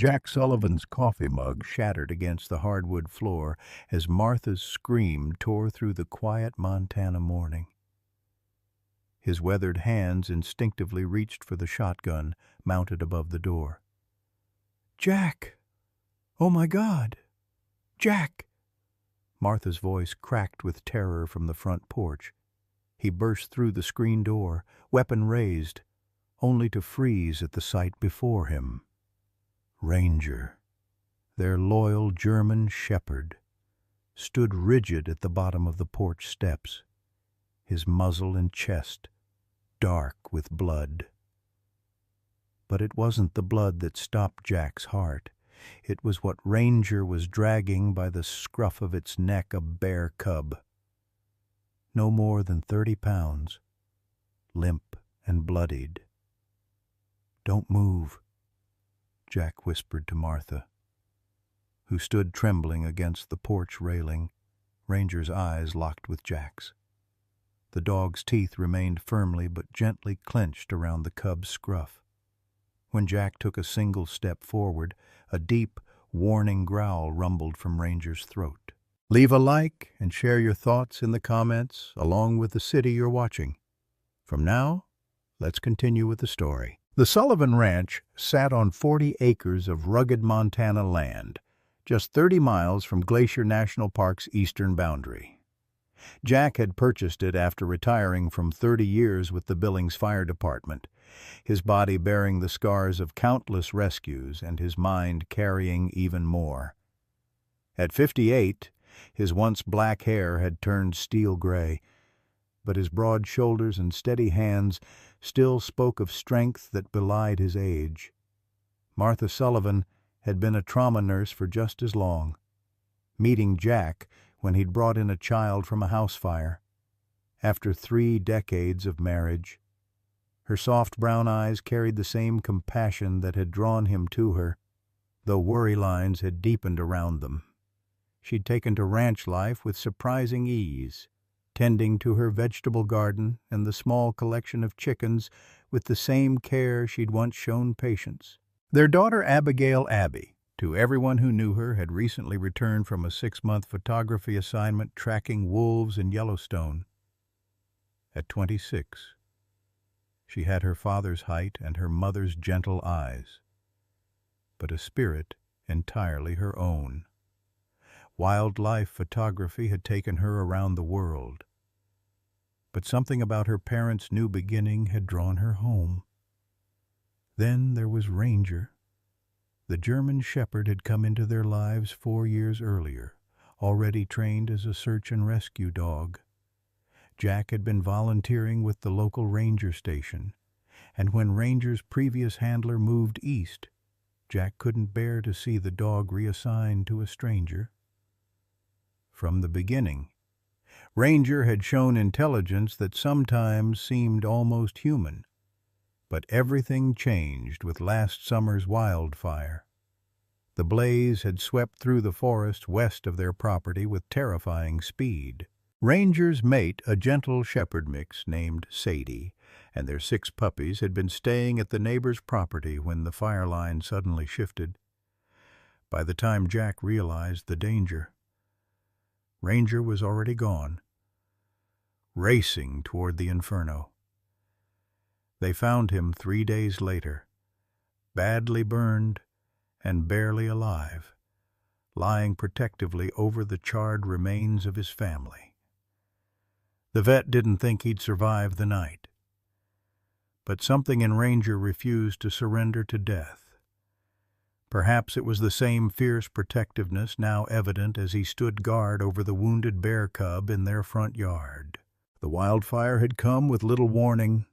Jack Sullivan's coffee mug shattered against the hardwood floor as Martha's scream tore through the quiet Montana morning. His weathered hands instinctively reached for the shotgun mounted above the door. "Jack! Oh, my God! Jack!" Martha's voice cracked with terror from the front porch. He burst through the screen door, weapon raised, only to freeze at the sight before him. Ranger, their loyal German shepherd, stood rigid at the bottom of the porch steps, his muzzle and chest dark with blood. But it wasn't the blood that stopped Jack's heart. It was what Ranger was dragging by the scruff of its neck, a bear cub. No more than 30 pounds, limp and bloodied. "Don't move," Jack whispered to Martha, who stood trembling against the porch railing, Ranger's eyes locked with Jack's. The dog's teeth remained firmly but gently clenched around the cub's scruff. When Jack took a single step forward, a deep, warning growl rumbled from Ranger's throat. Leave a like and share your thoughts in the comments, along with the city you're watching. From now, let's continue with the story. The Sullivan Ranch sat on 40 acres of rugged Montana land, just 30 miles from Glacier National Park's eastern boundary. Jack had purchased it after retiring from 30 years with the Billings Fire Department, his body bearing the scars of countless rescues and his mind carrying even more. At 58, his once black hair had turned steel gray, but his broad shoulders and steady hands still spoke of strength that belied his age. Martha Sullivan had been a trauma nurse for just as long, meeting Jack when he'd brought in a child from a house fire. After 3 decades of marriage, her soft brown eyes carried the same compassion that had drawn him to her, though worry lines had deepened around them. She'd taken to ranch life with surprising ease, tending to her vegetable garden and the small collection of chickens with the same care she'd once shown patients. Their daughter Abigail Abby, to everyone who knew her, had recently returned from a 6-month photography assignment tracking wolves in Yellowstone. At 26, she had her father's height and her mother's gentle eyes, but a spirit entirely her own. Wildlife photography had taken her around the world, but something about her parents' new beginning had drawn her home. Then there was Ranger. The German shepherd had come into their lives 4 years earlier, already trained as a search and rescue dog. Jack had been volunteering with the local ranger station, and when Ranger's previous handler moved east, Jack couldn't bear to see the dog reassigned to a stranger. From the beginning, Ranger had shown intelligence that sometimes seemed almost human. But everything changed with last summer's wildfire. The blaze had swept through the forest west of their property with terrifying speed. Ranger's mate, a gentle shepherd mix named Sadie, and their 6 puppies had been staying at the neighbor's property when the fire line suddenly shifted. By the time Jack realized the danger, Ranger was already gone, racing toward the inferno. They found him 3 days later, badly burned and barely alive, lying protectively over the charred remains of his family. The vet didn't think he'd survive the night, but something in Ranger refused to surrender to death. Perhaps it was the same fierce protectiveness now evident as he stood guard over the wounded bear cub in their front yard. The wildfire had come with little warning.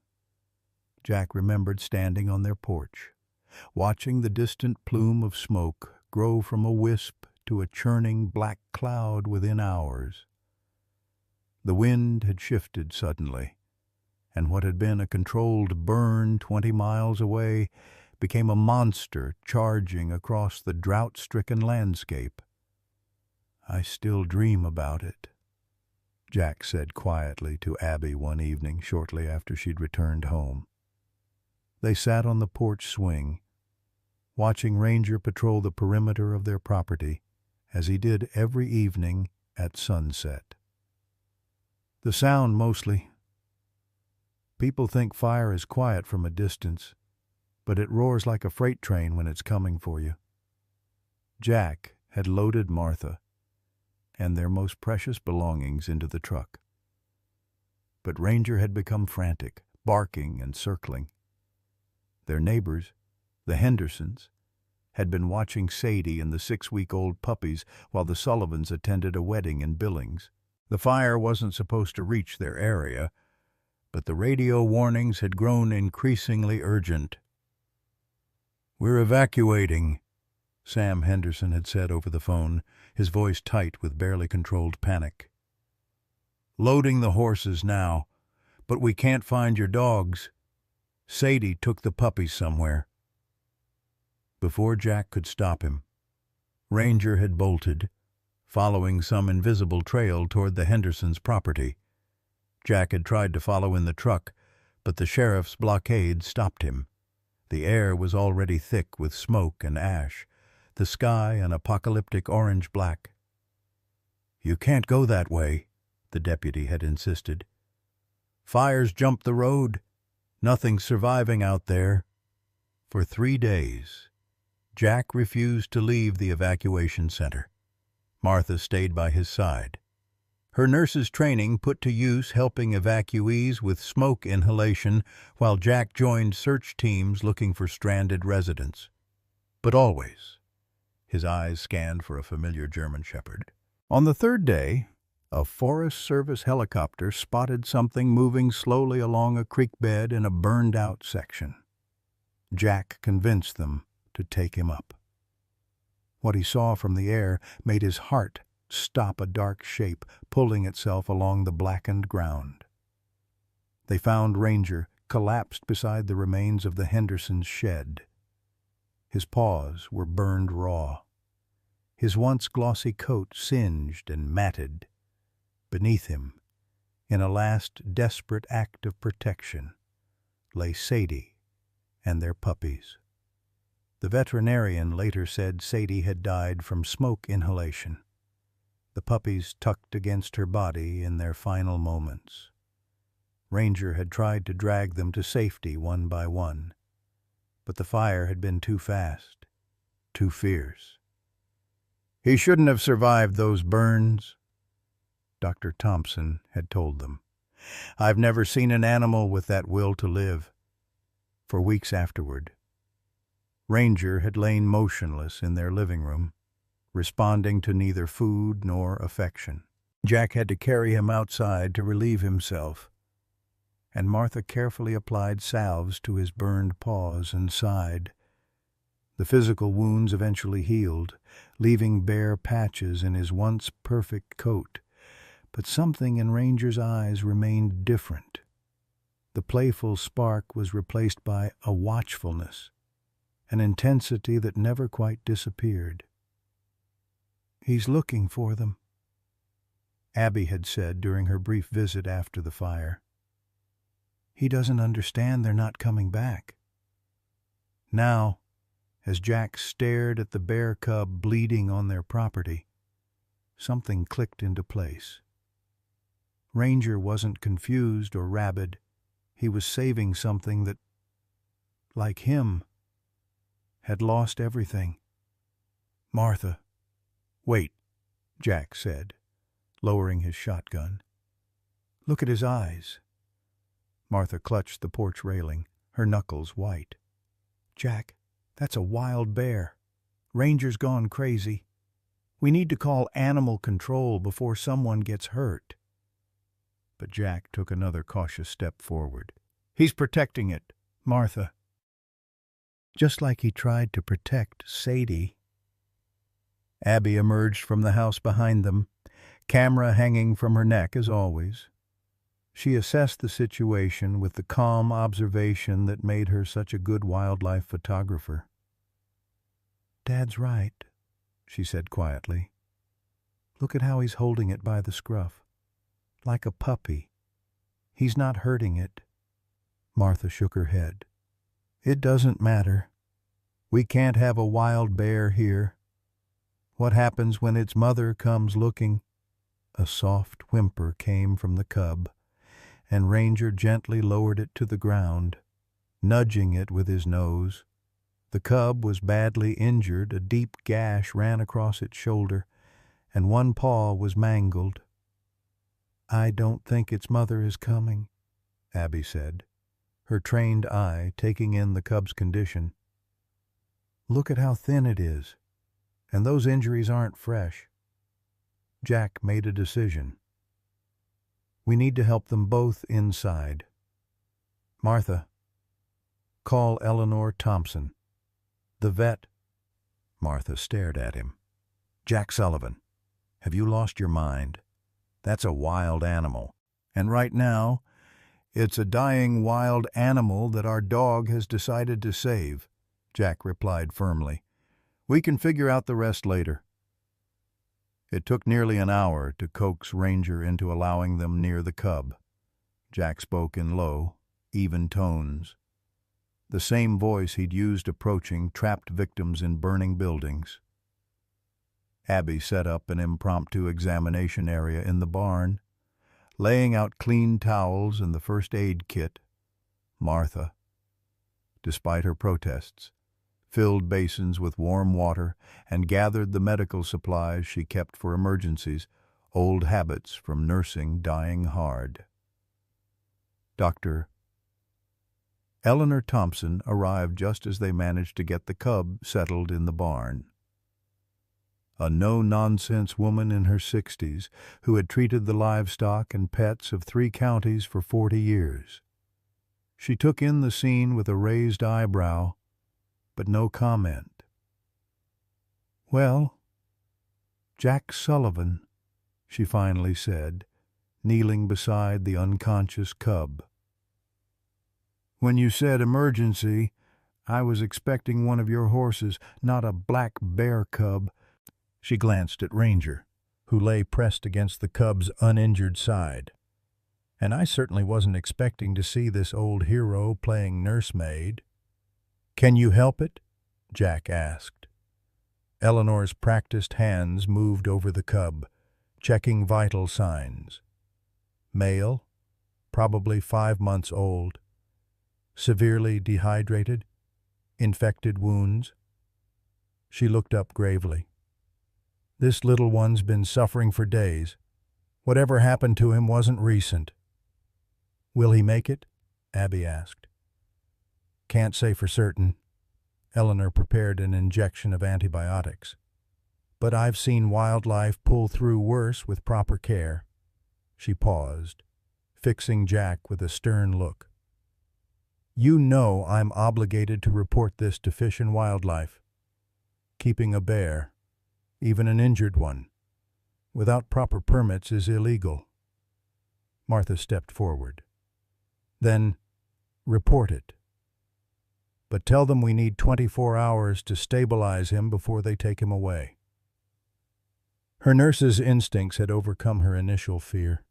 Jack remembered standing on their porch, watching the distant plume of smoke grow from a wisp to a churning black cloud within hours. The wind had shifted suddenly, and what had been a controlled burn 20 miles away became a monster charging across the drought-stricken landscape. "I still dream about it," Jack said quietly to Abby one evening shortly after she'd returned home. They sat on the porch swing, watching Ranger patrol the perimeter of their property, as he did every evening at sunset. The sound mostly. People think fire is quiet from a distance, but it roars like a freight train when it's coming for you. Jack had loaded Martha and their most precious belongings into the truck. But Ranger had become frantic, barking and circling. Their neighbors, the Hendersons, had been watching Sadie and the 6-week-old puppies while the Sullivans attended a wedding in Billings. The fire wasn't supposed to reach their area, but the radio warnings had grown increasingly urgent. "We're evacuating," Sam Henderson had said over the phone, his voice tight with barely controlled panic. "Loading the horses now, but we can't find your dogs. Sadie took the puppies somewhere." Before Jack could stop him, Ranger had bolted, following some invisible trail toward the Hendersons' property. Jack had tried to follow in the truck, but the sheriff's blockade stopped him. The air was already thick with smoke and ash, the sky an apocalyptic orange-black. "You can't go that way," the deputy had insisted. "Fires jumped the road. Nothing's surviving out there." For 3 days, Jack refused to leave the evacuation center. Martha stayed by his side. Her nurse's training put to use helping evacuees with smoke inhalation while Jack joined search teams looking for stranded residents. But always, his eyes scanned for a familiar German shepherd. On the 3rd day, a Forest Service helicopter spotted something moving slowly along a creek bed in a burned-out section. Jack convinced them to take him up. What he saw from the air made his heart stop a dark shape pulling itself along the blackened ground. They found Ranger collapsed beside the remains of the Hendersons' shed. His paws were burned raw, his once glossy coat singed and matted. Beneath him, in a last desperate act of protection, lay Sadie and their puppies. The veterinarian later said Sadie had died from smoke inhalation, the puppies tucked against her body in their final moments. Ranger had tried to drag them to safety one by one, but the fire had been too fast, too fierce. "He shouldn't have survived those burns," Dr. Thompson had told them. "I've never seen an animal with that will to live." For weeks afterward, Ranger had lain motionless in their living room, responding to neither food nor affection. Jack had to carry him outside to relieve himself, and Martha carefully applied salves to his burned paws and side. The physical wounds eventually healed, leaving bare patches in his once perfect coat, but something in Ranger's eyes remained different. The playful spark was replaced by a watchfulness, an intensity that never quite disappeared. "He's looking for them," Abby had said during her brief visit after the fire. "He doesn't understand they're not coming back." Now, as Jack stared at the bear cub bleeding on their property, something clicked into place. Ranger wasn't confused or rabid. He was saving something that, like him, had lost everything. "Martha." "Wait," Jack said, lowering his shotgun. "Look at his eyes." Martha clutched the porch railing, her knuckles white. "Jack, that's a wild bear. Ranger's gone crazy. We need to call animal control before someone gets hurt." But Jack took another cautious step forward. "He's protecting it, Martha." Just like he tried to protect Sadie. Abby emerged from the house behind them, camera hanging from her neck as always. She assessed the situation with the calm observation that made her such a good wildlife photographer. "Dad's right," she said quietly. "Look at how he's holding it by the scruff. Like a puppy. He's not hurting it." Martha shook her head. "It doesn't matter. We can't have a wild bear here. What happens when its mother comes looking?" A soft whimper came from the cub, and Ranger gently lowered it to the ground, nudging it with his nose. The cub was badly injured. A deep gash ran across its shoulder, and one paw was mangled. "I don't think its mother is coming," Abby said, her trained eye taking in the cub's condition. "Look at how thin it is, and those injuries aren't fresh." Jack made a decision. "We need to help them both inside. Martha, call Eleanor Thompson. The vet—" Martha stared at him. "Jack Sullivan, have you lost your mind? That's a wild animal. And right now, it's a dying wild animal that our dog has decided to save," Jack replied firmly. "We can figure out the rest later." It took nearly an hour to coax Ranger into allowing them near the cub. Jack spoke in low, even tones, the same voice he'd used approaching trapped victims in burning buildings. Abby set up an impromptu examination area in the barn, laying out clean towels and the first aid kit. Martha, despite her protests, filled basins with warm water and gathered the medical supplies she kept for emergencies, old habits from nursing dying hard. Dr. Eleanor Thompson arrived just as they managed to get the cub settled in the barn. A no-nonsense woman in her 60s who had treated the livestock and pets of 3 counties for 40 years. She took in the scene with a raised eyebrow, but no comment. "Well, Jack Sullivan," she finally said, kneeling beside the unconscious cub. "When you said emergency, I was expecting one of your horses, not a black bear cub." She glanced at Ranger, who lay pressed against the cub's uninjured side. "And I certainly wasn't expecting to see this old hero playing nursemaid." "Can you help it?" Jack asked. Eleanor's practiced hands moved over the cub, checking vital signs. Male, probably 5 months old. Severely dehydrated, infected wounds. She looked up gravely. "This little one's been suffering for days. Whatever happened to him wasn't recent." "Will he make it?" Abby asked. "Can't say for certain." Eleanor prepared an injection of antibiotics. "But I've seen wildlife pull through worse with proper care." She paused, fixing Jack with a stern look. "You know I'm obligated to report this to Fish and Wildlife. Keeping a bear, even an injured one, without proper permits is illegal." Martha stepped forward. "Then report it. But tell them we need 24 hours to stabilize him before they take him away." Her nurse's instincts had overcome her initial fear.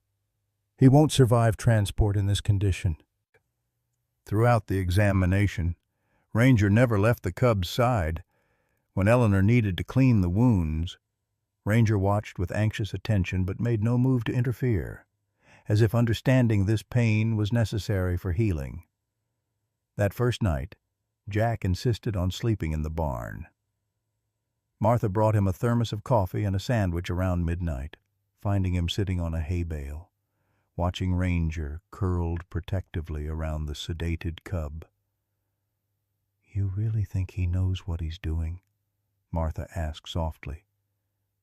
"He won't survive transport in this condition." Throughout the examination, Ranger never left the cub's side. When Eleanor needed to clean the wounds, Ranger watched with anxious attention but made no move to interfere, as if understanding this pain was necessary for healing. That first night, Jack insisted on sleeping in the barn. Martha brought him a thermos of coffee and a sandwich around midnight, finding him sitting on a hay bale, watching Ranger curled protectively around the sedated cub. "You really think he knows what he's doing?" Martha asked softly,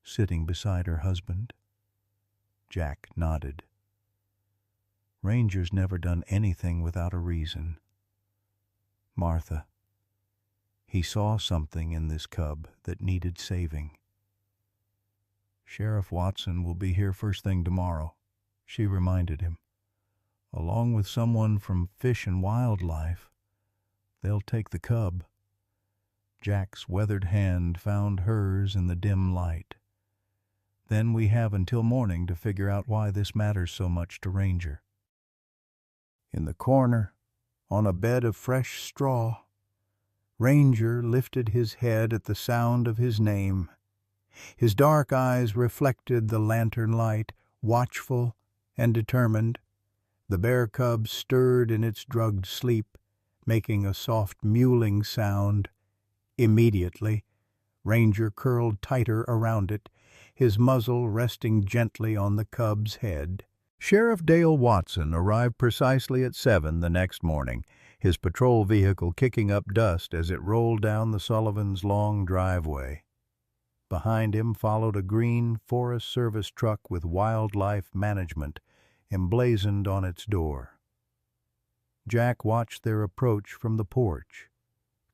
sitting beside her husband. Jack nodded. "Ranger's never done anything without a reason. Martha, he saw something in this cub that needed saving." "Sheriff Watson will be here first thing tomorrow," she reminded him. "Along with someone from Fish and Wildlife. They'll take the cub." Jack's weathered hand found hers in the dim light. "Then we have until morning to figure out why this matters so much to Ranger." In the corner, on a bed of fresh straw, Ranger lifted his head at the sound of his name. His dark eyes reflected the lantern light, watchful and determined. The bear cub stirred in its drugged sleep, making a soft mewling sound. Immediately, Ranger curled tighter around it, his muzzle resting gently on the cub's head. Sheriff Dale Watson arrived precisely at 7 the next morning, his patrol vehicle kicking up dust as it rolled down the Sullivans' long driveway. Behind him followed a green Forest Service truck with Wildlife Management emblazoned on its door. Jack watched their approach from the porch,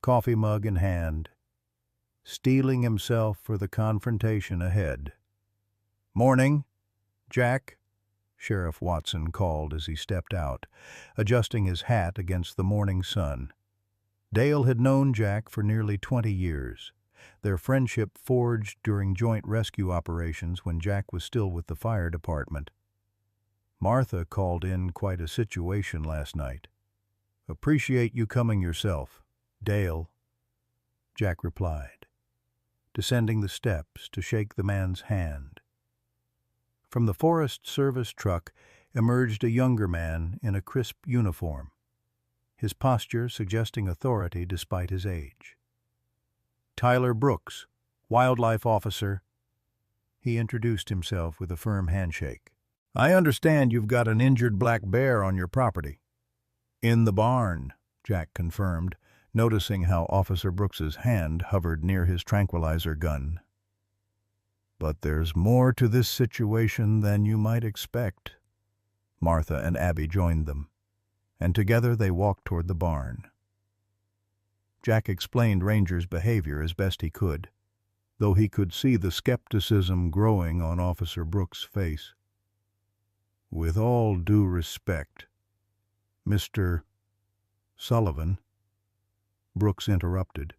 coffee mug in hand, steeling himself for the confrontation ahead. "Morning, Jack," Sheriff Watson called as he stepped out, adjusting his hat against the morning sun. Dale had known Jack for nearly 20 years, their friendship forged during joint rescue operations when Jack was still with the fire department. "Martha called in quite a situation last night. Appreciate you coming yourself, Dale," Jack replied, descending the steps to shake the man's hand. From the Forest Service truck emerged a younger man in a crisp uniform, his posture suggesting authority despite his age. "Tyler Brooks, wildlife officer," he introduced himself with a firm handshake. "I understand you've got an injured black bear on your property." "In the barn," Jack confirmed, noticing how Officer Brooks's hand hovered near his tranquilizer gun. "But there's more to this situation than you might expect." Martha and Abby joined them, and together they walked toward the barn. Jack explained Ranger's behavior as best he could, though he could see the skepticism growing on Officer Brooks' face. "With all due respect, Mr. Sullivan," Brooks interrupted,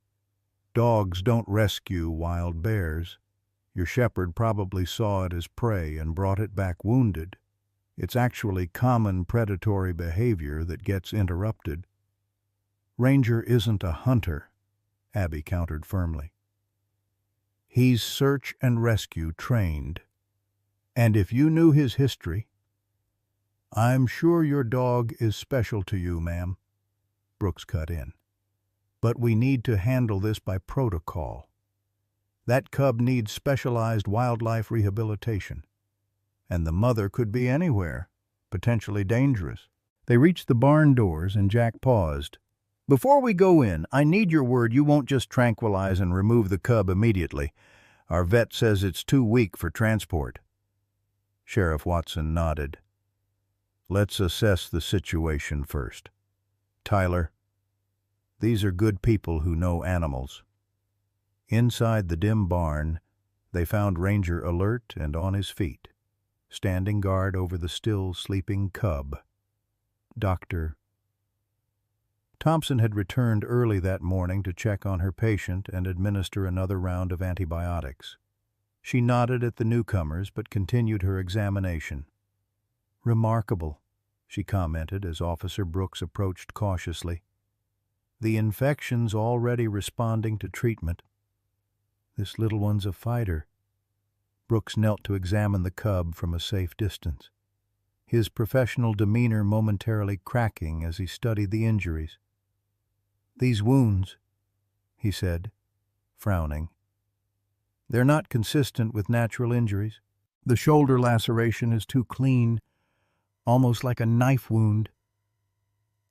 "dogs don't rescue wild bears. Your shepherd probably saw it as prey and brought it back wounded. It's actually common predatory behavior that gets interrupted." "Ranger isn't a hunter," Abby countered firmly. "He's search and rescue trained. And if you knew his history—" "I'm sure your dog is special to you, ma'am," Brooks cut in. "But we need to handle this by protocol. That cub needs specialized wildlife rehabilitation. And the mother could be anywhere, potentially dangerous." They reached the barn doors and Jack paused. "Before we go in, I need your word you won't just tranquilize and remove the cub immediately. Our vet says it's too weak for transport." Sheriff Watson nodded. "Let's assess the situation first. Tyler, these are good people who know animals." Inside the dim barn, they found Ranger alert and on his feet, standing guard over the still sleeping cub. Dr. Thompson had returned early that morning to check on her patient and administer another round of antibiotics. She nodded at the newcomers but continued her examination. "Remarkable," she commented as Officer Brooks approached cautiously. "The infection's already responding to treatment. This little one's a fighter." Brooks knelt to examine the cub from a safe distance, his professional demeanor momentarily cracking as he studied the injuries. "These wounds," he said, frowning, "they're not consistent with natural injuries. The shoulder laceration is too clean, almost like a knife wound."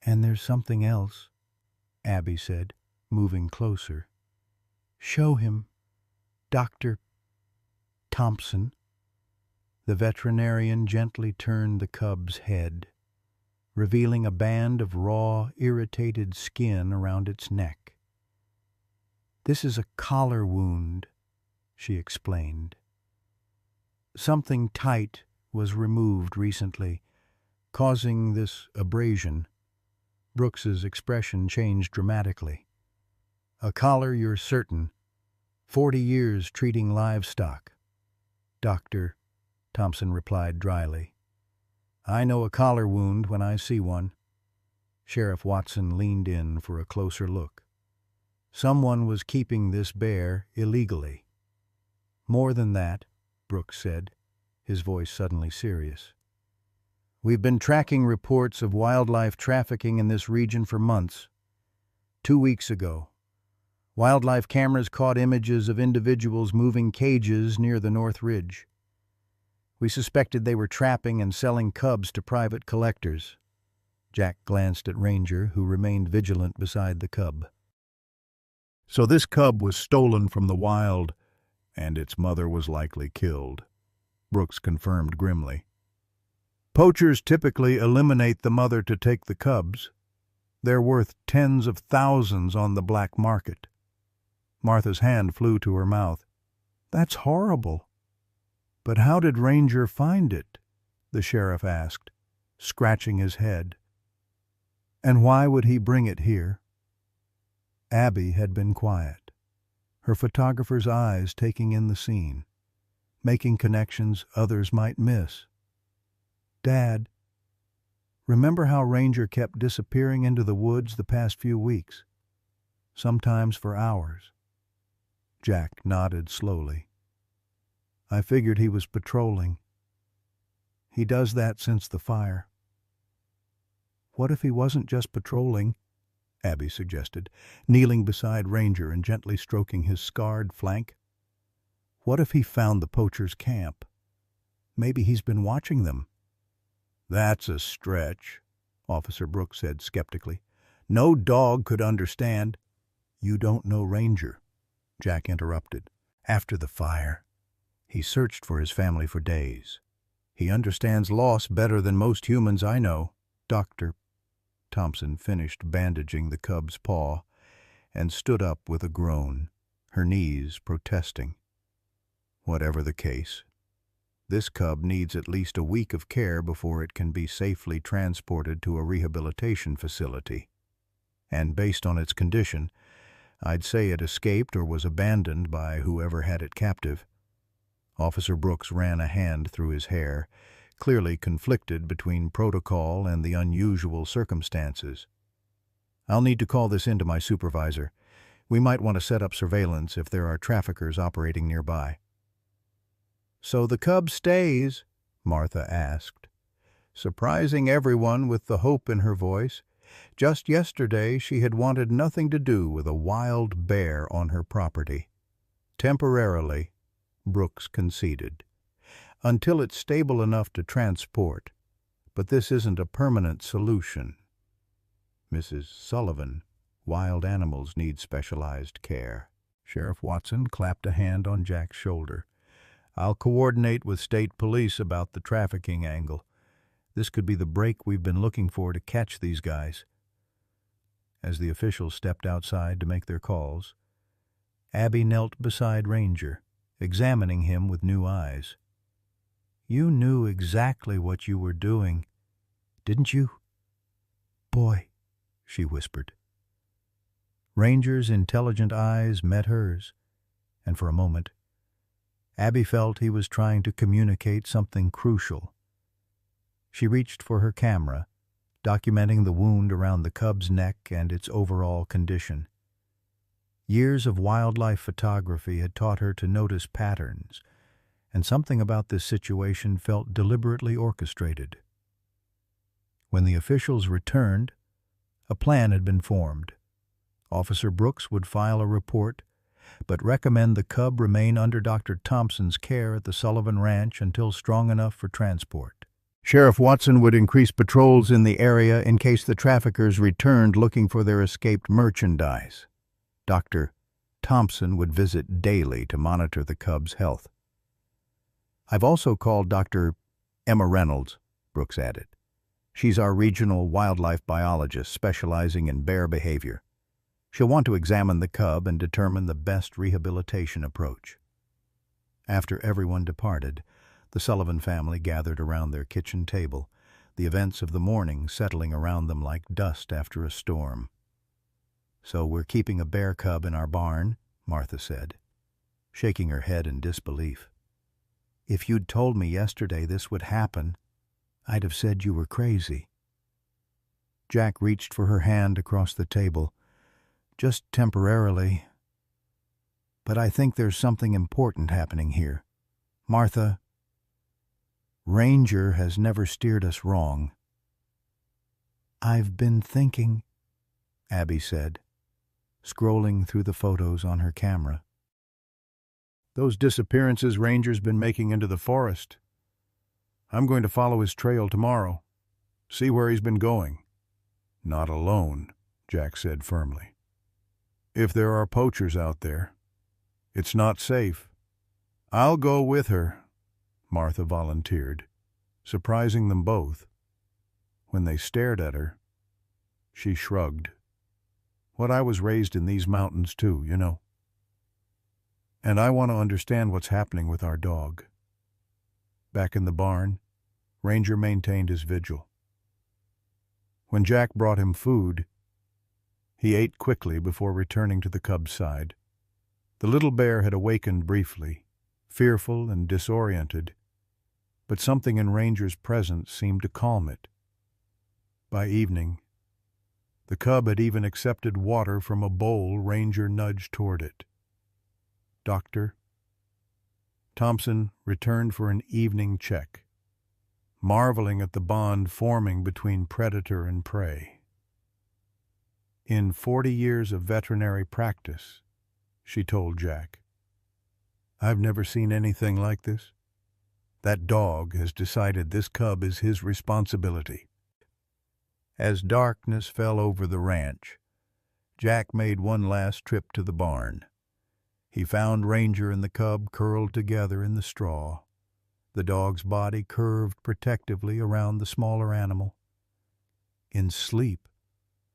"And there's something else," Abby said, moving closer. "Show him, Dr. Thompson." The veterinarian gently turned the cub's head, revealing a band of raw, irritated skin around its neck. "This is a collar wound," she explained. "Something tight was removed recently, causing this abrasion." Brooks's expression changed dramatically. "A collar, you're certain. 40 years treating livestock." "Doctor," Thompson replied dryly. "I know a collar wound when I see one." Sheriff Watson leaned in for a closer look. Someone was keeping this bear illegally. More than that, Brooks said, his voice suddenly serious. We've been tracking reports of wildlife trafficking in this region for months. 2 weeks ago, wildlife cameras caught images of individuals moving cages near the North Ridge. We suspected they were trapping and selling cubs to private collectors. Jack glanced at Ranger, who remained vigilant beside the cub. So this cub was stolen from the wild, and its mother was likely killed, Brooks confirmed grimly. Poachers typically eliminate the mother to take the cubs. They're worth tens of thousands on the black market. Martha's hand flew to her mouth. That's horrible. But how did Ranger find it? The sheriff asked, scratching his head. And why would he bring it here? Abby had been quiet, her photographer's eyes taking in the scene, making connections others might miss. Dad, remember how Ranger kept disappearing into the woods the past few weeks, sometimes for hours? Jack nodded slowly. I figured he was patrolling. He does that since the fire. What if he wasn't just patrolling? Abby suggested, kneeling beside Ranger and gently stroking his scarred flank. What if he found the poacher's camp? Maybe he's been watching them. That's a stretch, Officer Brooks said skeptically. No dog could understand. You don't know Ranger, Jack interrupted. After the fire, he searched for his family for days. He understands loss better than most humans I know. Dr. Thompson finished bandaging the cub's paw and stood up with a groan, her knees protesting. Whatever the case, this cub needs at least a week of care before it can be safely transported to a rehabilitation facility. And based on its condition, I'd say it escaped or was abandoned by whoever had it captive. Officer Brooks ran a hand through his hair, clearly conflicted between protocol and the unusual circumstances. I'll need to call this in to my supervisor. We might want to set up surveillance if there are traffickers operating nearby. So the cub stays? Martha asked, surprising everyone with the hope in her voice. Just yesterday she had wanted nothing to do with a wild bear on her property. Temporarily, Brooks conceded, until it's stable enough to transport. But this isn't a permanent solution. Mrs. Sullivan, wild animals need specialized care. Sheriff Watson clapped a hand on Jack's shoulder. I'll coordinate with state police about the trafficking angle. This could be the break we've been looking for to catch these guys. As the officials stepped outside to make their calls, Abby knelt beside Ranger, examining him with new eyes. You knew exactly what you were doing, didn't you? Boy, she whispered. Ranger's intelligent eyes met hers, and for a moment, Abby felt he was trying to communicate something crucial. She reached for her camera, documenting the wound around the cub's neck and its overall condition. Years of wildlife photography had taught her to notice patterns, and something about this situation felt deliberately orchestrated. When the officials returned, a plan had been formed. Officer Brooks would file a report, but recommend the cub remain under Dr. Thompson's care at the Sullivan Ranch until strong enough for transport. Sheriff Watson would increase patrols in the area in case the traffickers returned looking for their escaped merchandise. Dr. Thompson would visit daily to monitor the cub's health. I've also called Dr. Emma Reynolds, Brooks added. She's our regional wildlife biologist specializing in bear behavior. She'll want to examine the cub and determine the best rehabilitation approach. After everyone departed, the Sullivan family gathered around their kitchen table, the events of the morning settling around them like dust after a storm. So we're keeping a bear cub in our barn, Martha said, shaking her head in disbelief. If you'd told me yesterday this would happen, I'd have said you were crazy. Jack reached for her hand across the table. Just temporarily. But I think there's something important happening here. Martha, Ranger has never steered us wrong." "I've been thinking," Abby said, scrolling through the photos on her camera. "Those disappearances Ranger's been making into the forest. I'm going to follow his trail tomorrow, see where he's been going." "Not alone," Jack said firmly. "If there are poachers out there, it's not safe." "I'll go with her," Martha volunteered, surprising them both. When they stared at her, she shrugged. "What, I was raised in these mountains too, you know. And I want to understand what's happening with our dog." Back in the barn, Ranger maintained his vigil. When Jack brought him food, he ate quickly before returning to the cub's side. The little bear had awakened briefly, fearful and disoriented, but something in Ranger's presence seemed to calm it. By evening, the cub had even accepted water from a bowl Ranger nudged toward it. "Doctor?" Thompson returned for an evening check, marveling at the bond forming between predator and prey. "In 40 years of veterinary practice," she told Jack, "I've never seen anything like this. That dog has decided this cub is his responsibility." As darkness fell over the ranch, Jack made one last trip to the barn. He found Ranger and the cub curled together in the straw, the dog's body curved protectively around the smaller animal. In sleep,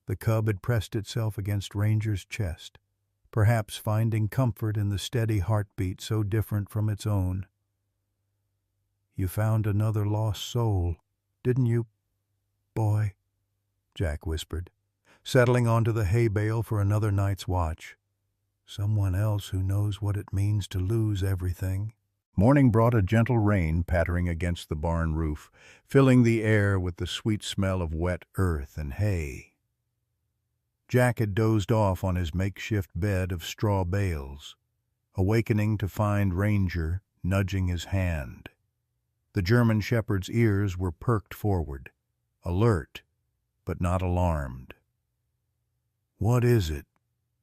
the cub had pressed itself against Ranger's chest, perhaps finding comfort in the steady heartbeat so different from its own. "You found another lost soul, didn't you, boy?" Jack whispered, settling onto the hay bale for another night's watch. "Someone else who knows what it means to lose everything." Morning brought a gentle rain pattering against the barn roof, filling the air with the sweet smell of wet earth and hay. Jack had dozed off on his makeshift bed of straw bales, awakening to find Ranger nudging his hand. The German shepherd's ears were perked forward, alert, but not alarmed. "What is it,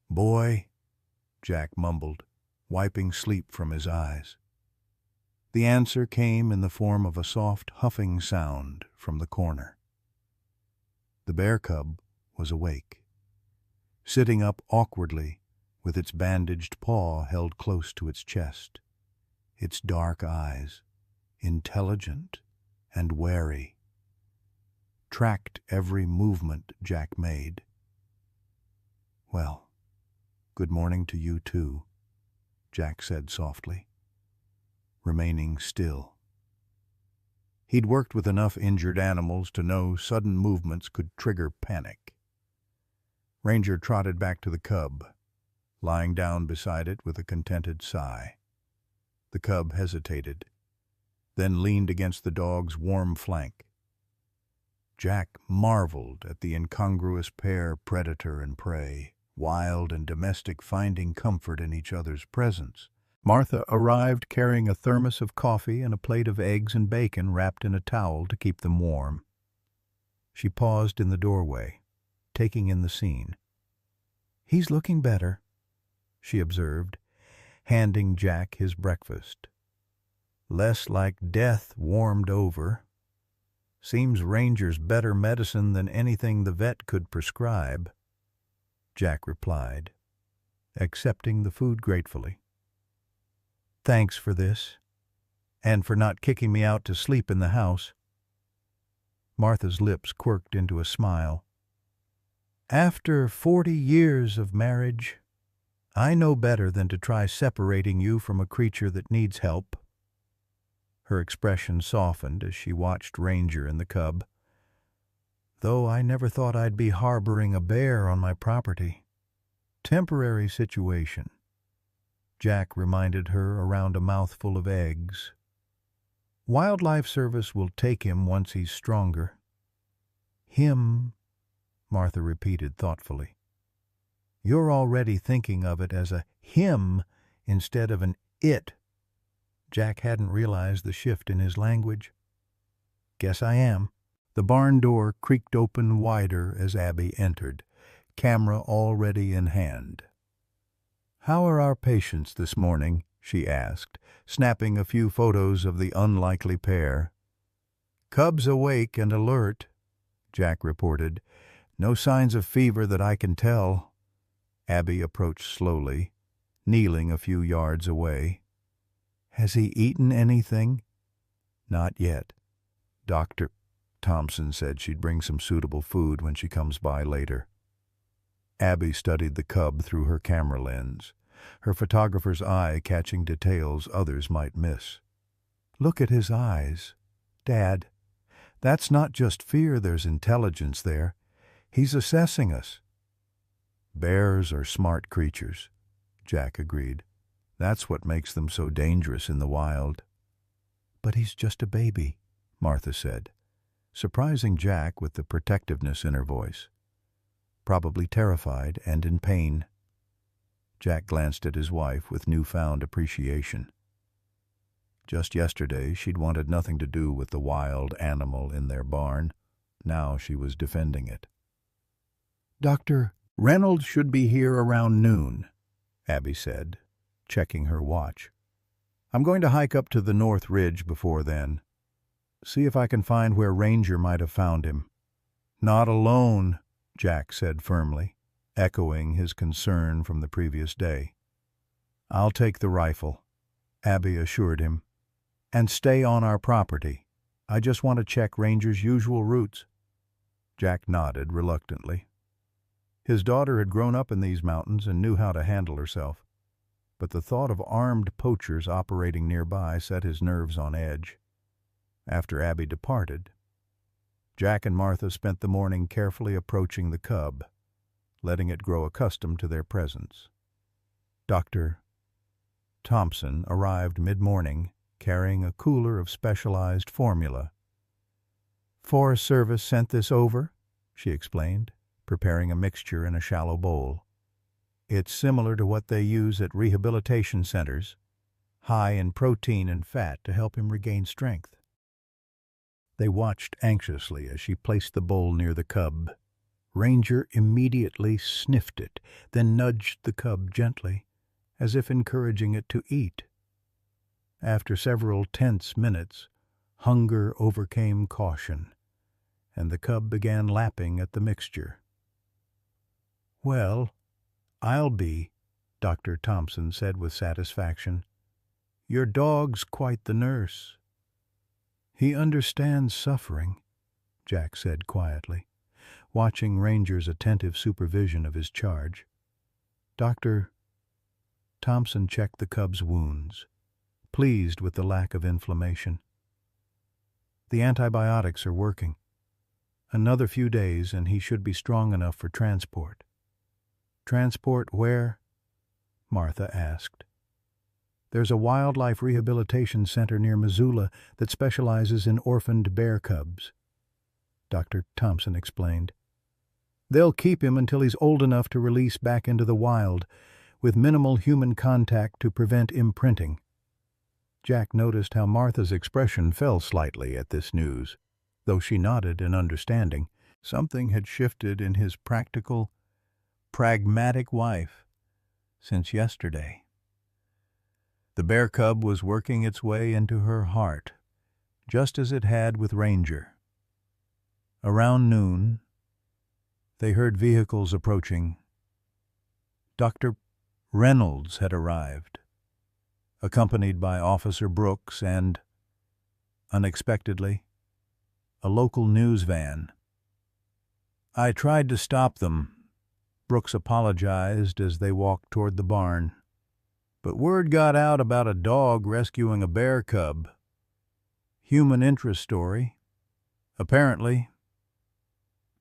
boy?" Jack mumbled, wiping sleep from his eyes. The answer came in the form of a soft huffing sound from the corner. The bear cub was awake, sitting up awkwardly with its bandaged paw held close to its chest, its dark eyes, intelligent and wary, tracked every movement Jack made. "Well, good morning to you too," Jack said softly, remaining still. He'd worked with enough injured animals to know sudden movements could trigger panic. Ranger trotted back to the cub, lying down beside it with a contented sigh. The cub hesitated, then leaned against the dog's warm flank. Jack marveled at the incongruous pair, predator and prey, wild and domestic, finding comfort in each other's presence. Martha arrived carrying a thermos of coffee and a plate of eggs and bacon wrapped in a towel to keep them warm. She paused in the doorway, taking in the scene. "He's looking better," she observed, handing Jack his breakfast. "Less like death warmed over. Seems Ranger's better medicine than anything the vet could prescribe," Jack replied, accepting the food gratefully. "Thanks for this, and for not kicking me out to sleep in the house." Martha's lips quirked into a smile. "After 40 years of marriage, I know better than to try separating you from a creature that needs help." Her expression softened as she watched Ranger and the cub. "Though I never thought I'd be harboring a bear on my property. Temporary situation," Jack reminded her around a mouthful of eggs. "Wildlife Service will take him once he's stronger." "Him," Martha repeated thoughtfully. You're already thinking of it as a him instead of an it. Jack hadn't realized the shift in his language. Guess I am. The barn door creaked open wider as Abby entered, camera already in hand. "How are our patients this morning?" she asked, snapping a few photos of the unlikely pair. "Cub's awake and alert," Jack reported. "No signs of fever that I can tell." Abby approached slowly, kneeling a few yards away. "Has he eaten anything?" "Not yet. Dr. Thompson said she'd bring some suitable food when she comes by later." Abby studied the cub through her camera lens, her photographer's eye catching details others might miss. "Look at his eyes. Dad, that's not just fear, there's intelligence there. He's assessing us." "Bears are smart creatures," Jack agreed. "That's what makes them so dangerous in the wild." "But he's just a baby," Martha said, surprising Jack with the protectiveness in her voice. "Probably terrified and in pain." Jack glanced at his wife with newfound appreciation. Just yesterday she'd wanted nothing to do with the wild animal in their barn. Now she was defending it. "Dr. Reynolds should be here around noon," Abby said, checking her watch. "I'm going to hike up to the North Ridge before then. See if I can find where Ranger might have found him." "Not alone," Jack said firmly, echoing his concern from the previous day. "I'll take the rifle," Abby assured him, "and stay on our property. I just want to check Ranger's usual routes." Jack nodded reluctantly. His daughter had grown up in these mountains and knew how to handle herself, but the thought of armed poachers operating nearby set his nerves on edge. After Abby departed, Jack and Martha spent the morning carefully approaching the cub, letting it grow accustomed to their presence. Dr. Thompson arrived mid-morning, carrying a cooler of specialized formula. "Forest Service sent this over," she explained, preparing a mixture in a shallow bowl. "It's similar to what they use at rehabilitation centers, high in protein and fat to help him regain strength." They watched anxiously as she placed the bowl near the cub. Ranger immediately sniffed it, then nudged the cub gently, as if encouraging it to eat. After several tense minutes, hunger overcame caution, and the cub began lapping at the mixture. "Well, I'll be," Dr. Thompson said with satisfaction. "Your dog's quite the nurse." "He understands suffering," Jack said quietly, watching Ranger's attentive supervision of his charge. Dr. Thompson checked the cub's wounds, pleased with the lack of inflammation. "The antibiotics are working. Another few days and he should be strong enough for transport." "Transport where?" Martha asked. "There's a wildlife rehabilitation center near Missoula that specializes in orphaned bear cubs," Dr. Thompson explained. "They'll keep him until he's old enough to release back into the wild, with minimal human contact to prevent imprinting." Jack noticed how Martha's expression fell slightly at this news. Though she nodded in understanding, something had shifted in his practical, pragmatic wife since yesterday. The bear cub was working its way into her heart, just as it had with Ranger. Around noon, they heard vehicles approaching. Dr. Reynolds had arrived, accompanied by Officer Brooks and, unexpectedly, a local news van. "I tried to stop them," Brooks apologized as they walked toward the barn, "but word got out about a dog rescuing a bear cub. Human interest story. Apparently."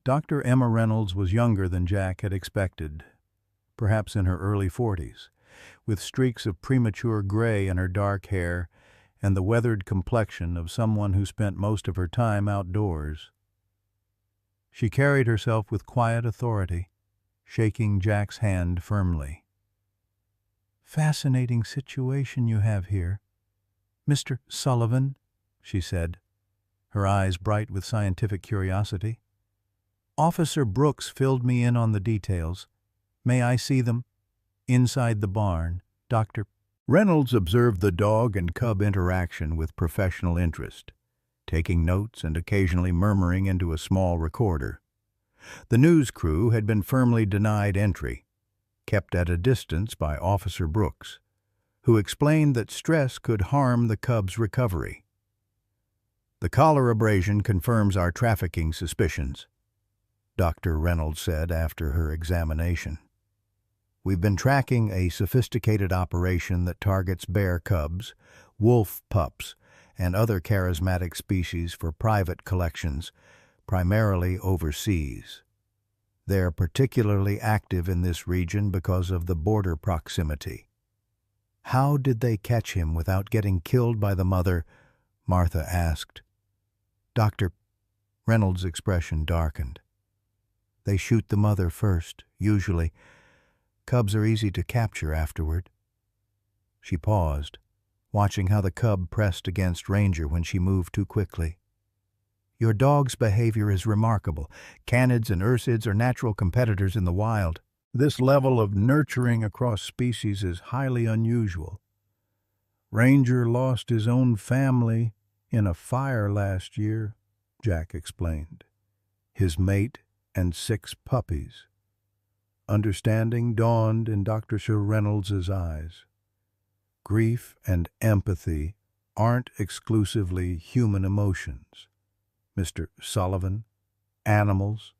Dr. Emma Reynolds was younger than Jack had expected, perhaps in her early 40s, with streaks of premature gray in her dark hair and the weathered complexion of someone who spent most of her time outdoors. She carried herself with quiet authority, shaking Jack's hand firmly. "Fascinating situation you have here, Mr. Sullivan," she said, her eyes bright with scientific curiosity. "Officer Brooks filled me in on the details. May I see them?" Inside the barn, Dr. Reynolds observed the dog and cub interaction with professional interest, taking notes and occasionally murmuring into a small recorder. The news crew had been firmly denied entry, kept at a distance by Officer Brooks, who explained that stress could harm the cub's recovery. "The collar abrasion confirms our trafficking suspicions," Dr. Reynolds said after her examination. "We've been tracking a sophisticated operation that targets bear cubs, wolf pups, and other charismatic species for private collections, primarily overseas. They're particularly active in this region because of the border proximity." "How did they catch him without getting killed by the mother?" Martha asked. Dr. Reynolds' expression darkened. "They shoot the mother first, usually. Cubs are easy to capture afterward." She paused, watching how the cub pressed against Ranger when she moved too quickly. "Your dog's behavior is remarkable. Canids and ursids are natural competitors in the wild. This level of nurturing across species is highly unusual. Ranger lost his own family in a fire last year," Jack explained. "His mate and 6 puppies." Understanding dawned in Dr. Sir Reynolds's eyes. Grief and empathy aren't exclusively human emotions, Mr. Sullivan. Animals,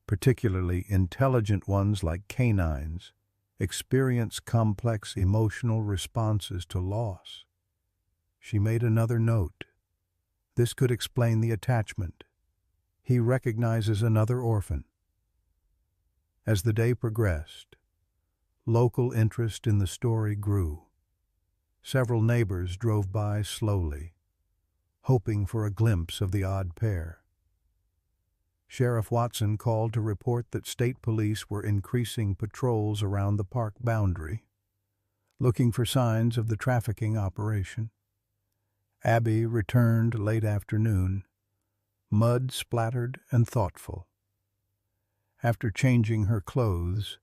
particularly intelligent ones like canines, experience complex emotional responses to loss. She made another note. This could explain the attachment. He recognizes another orphan. As the day progressed, local interest in the story grew. Several neighbors drove by slowly, hoping for a glimpse of the odd pair. Sheriff Watson called to report that state police were increasing patrols around the park boundary, looking for signs of the trafficking operation. Abby returned late afternoon, mud-splattered and thoughtful. After changing her clothes,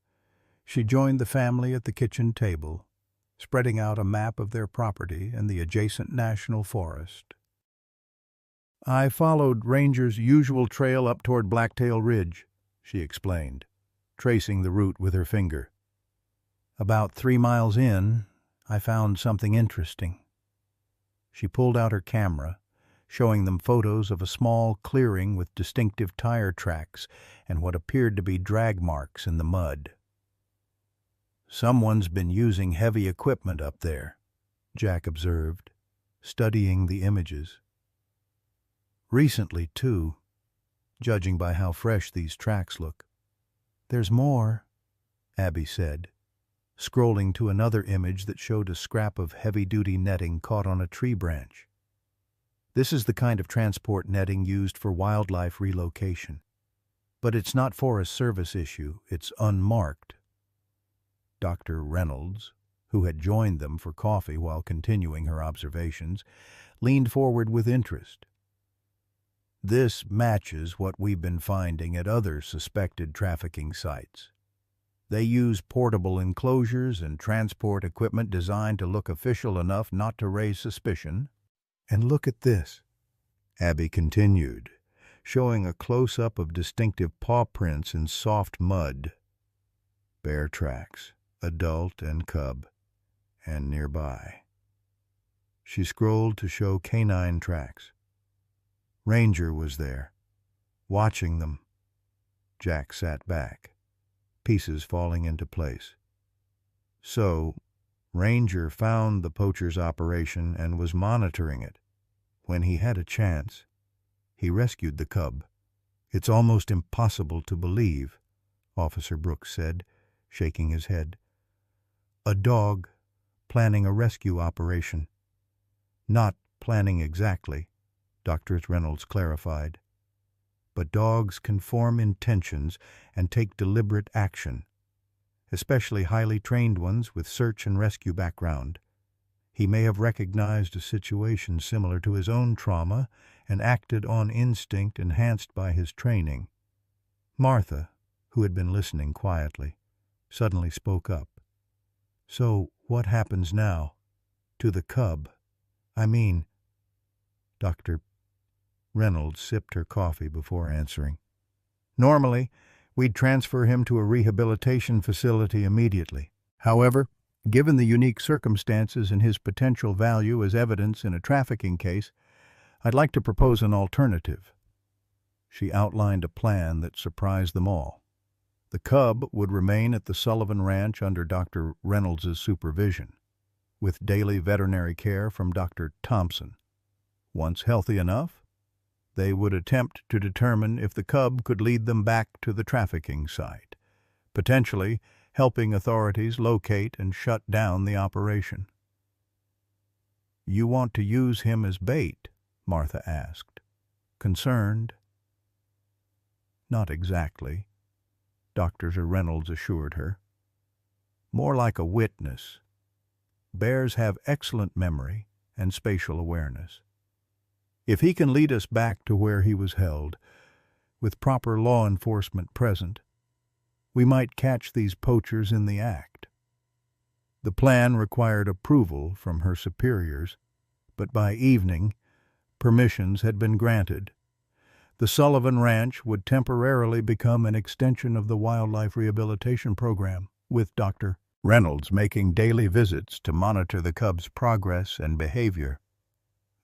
she joined the family at the kitchen table, spreading out a map of their property and the adjacent national forest. "I followed Ranger's usual trail up toward Blacktail Ridge," she explained, tracing the route with her finger. "About 3 miles in, I found something interesting." She pulled out her camera, showing them photos of a small clearing with distinctive tire tracks and what appeared to be drag marks in the mud. "Someone's been using heavy equipment up there," Jack observed, studying the images. "Recently, too, judging by how fresh these tracks look." "There's more," Abby said, scrolling to another image that showed a scrap of heavy-duty netting caught on a tree branch. "This is the kind of transport netting used for wildlife relocation. But it's not Forest Service issue, it's unmarked." Dr. Reynolds, who had joined them for coffee while continuing her observations, leaned forward with interest. "This matches what we've been finding at other suspected trafficking sites. They use portable enclosures and transport equipment designed to look official enough not to raise suspicion. And look at this," Abby continued, showing a close-up of distinctive paw prints in soft mud. Bear tracks, adult and cub, and nearby. She scrolled to show canine tracks. Ranger was there, watching them. Jack sat back, pieces falling into place. So, Ranger found the poacher's operation and was monitoring it. When he had a chance, he rescued the cub. "It's almost impossible to believe," Officer Brooks said, shaking his head. "A dog planning a rescue operation." "Not planning exactly," Dr. Reynolds clarified. but dogs can form intentions and take deliberate action, especially highly trained ones with search and rescue background. He may have recognized a situation similar to his own trauma and acted on instinct enhanced by his training. Martha, who had been listening quietly, suddenly spoke up. "So, what happens now? To the cub? I mean—" Dr. Reynolds sipped her coffee before answering. "Normally, we'd transfer him to a rehabilitation facility immediately. However, given the unique circumstances and his potential value as evidence in a trafficking case, I'd like to propose an alternative." She outlined a plan that surprised them all. The cub would remain at the Sullivan Ranch under Dr. Reynolds' supervision, with daily veterinary care from Dr. Thompson. Once healthy enough, they would attempt to determine if the cub could lead them back to the trafficking site, potentially helping authorities locate and shut down the operation. "You want to use him as bait?" Martha asked, concerned. "Not exactly," Dr. Reynolds assured her. "More like a witness. Bears have excellent memory and spatial awareness. If he can lead us back to where he was held, with proper law enforcement present, we might catch these poachers in the act." The plan required approval from her superiors, but by evening, permissions had been granted. The Sullivan Ranch would temporarily become an extension of the Wildlife Rehabilitation Program, with Dr. Reynolds making daily visits to monitor the cub's progress and behavior.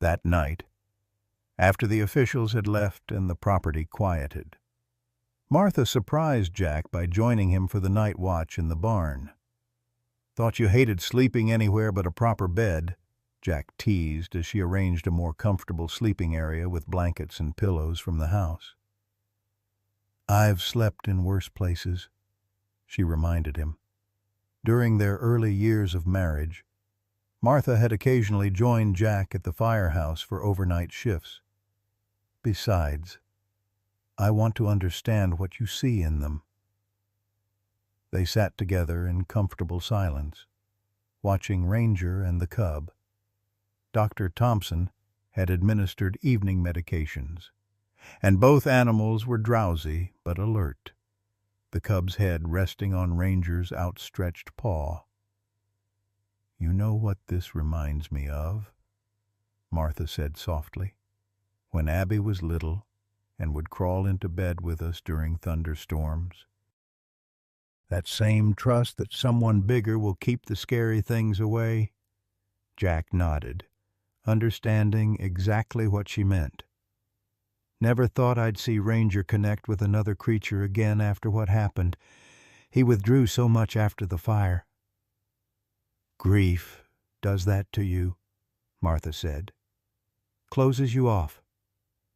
That night, after the officials had left and the property quieted, Martha surprised Jack by joining him for the night watch in the barn. "Thought you hated sleeping anywhere but a proper bed," Jack teased as she arranged a more comfortable sleeping area with blankets and pillows from the house. "I've slept in worse places," she reminded him. During their early years of marriage, Martha had occasionally joined Jack at the firehouse for overnight shifts. "Besides, I want to understand what you see in them." They sat together in comfortable silence, watching Ranger and the cub. Dr. Thompson had administered evening medications, and both animals were drowsy but alert, the cub's head resting on Ranger's outstretched paw. "You know what this reminds me of?" Martha said softly. "When Abby was little and would crawl into bed with us during thunderstorms. That same trust that someone bigger will keep the scary things away?" Jack nodded, understanding exactly what she meant. "Never thought I'd see Ranger connect with another creature again after what happened. He withdrew so much after the fire." "Grief does that to you," Martha said. "Closes you off.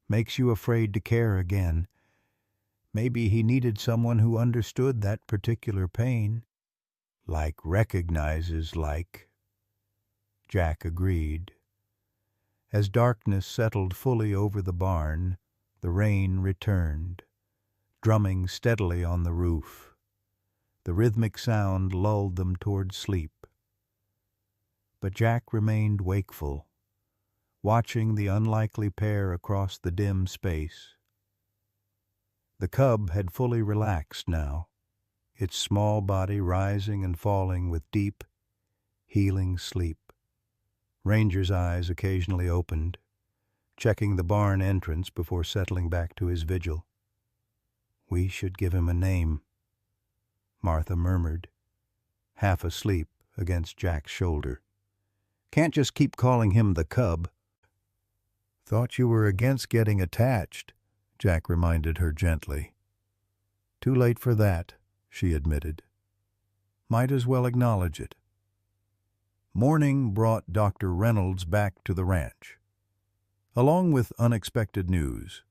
Makes you afraid to care again. Maybe he needed someone who understood that particular pain." "Like recognizes like," Jack agreed. As darkness settled fully over the barn, the rain returned, drumming steadily on the roof. The rhythmic sound lulled them toward sleep. But Jack remained wakeful, watching the unlikely pair across the dim space. The cub had fully relaxed now, its small body rising and falling with deep, healing sleep. Ranger's eyes occasionally opened, checking the barn entrance before settling back to his vigil. "We should give him a name," Martha murmured, half asleep against Jack's shoulder. "Can't just keep calling him the cub." "Thought you were against getting attached," Jack reminded her gently. "Too late for that," she admitted. "Might as well acknowledge it." Morning brought Dr. Reynolds back to the ranch. Along with unexpected news,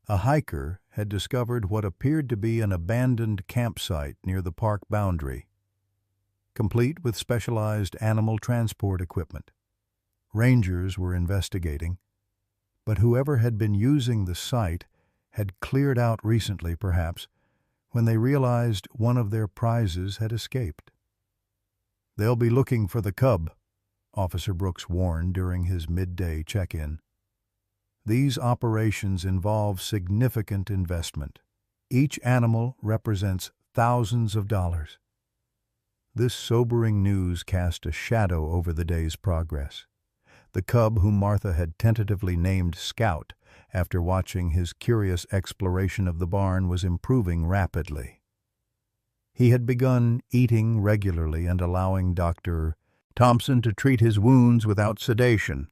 a hiker had discovered what appeared to be an abandoned campsite near the park boundary, complete with specialized animal transport equipment. Rangers were investigating, but whoever had been using the site had cleared out recently, perhaps, when they realized one of their prizes had escaped. "They'll be looking for the cub," Officer Brooks warned during his midday check-in. "These operations involve significant investment. Each animal represents thousands of dollars." This sobering news cast a shadow over the day's progress. The cub, whom Martha had tentatively named Scout after watching his curious exploration of the barn, was improving rapidly. He had begun eating regularly and allowing Dr. Thompson to treat his wounds without sedation,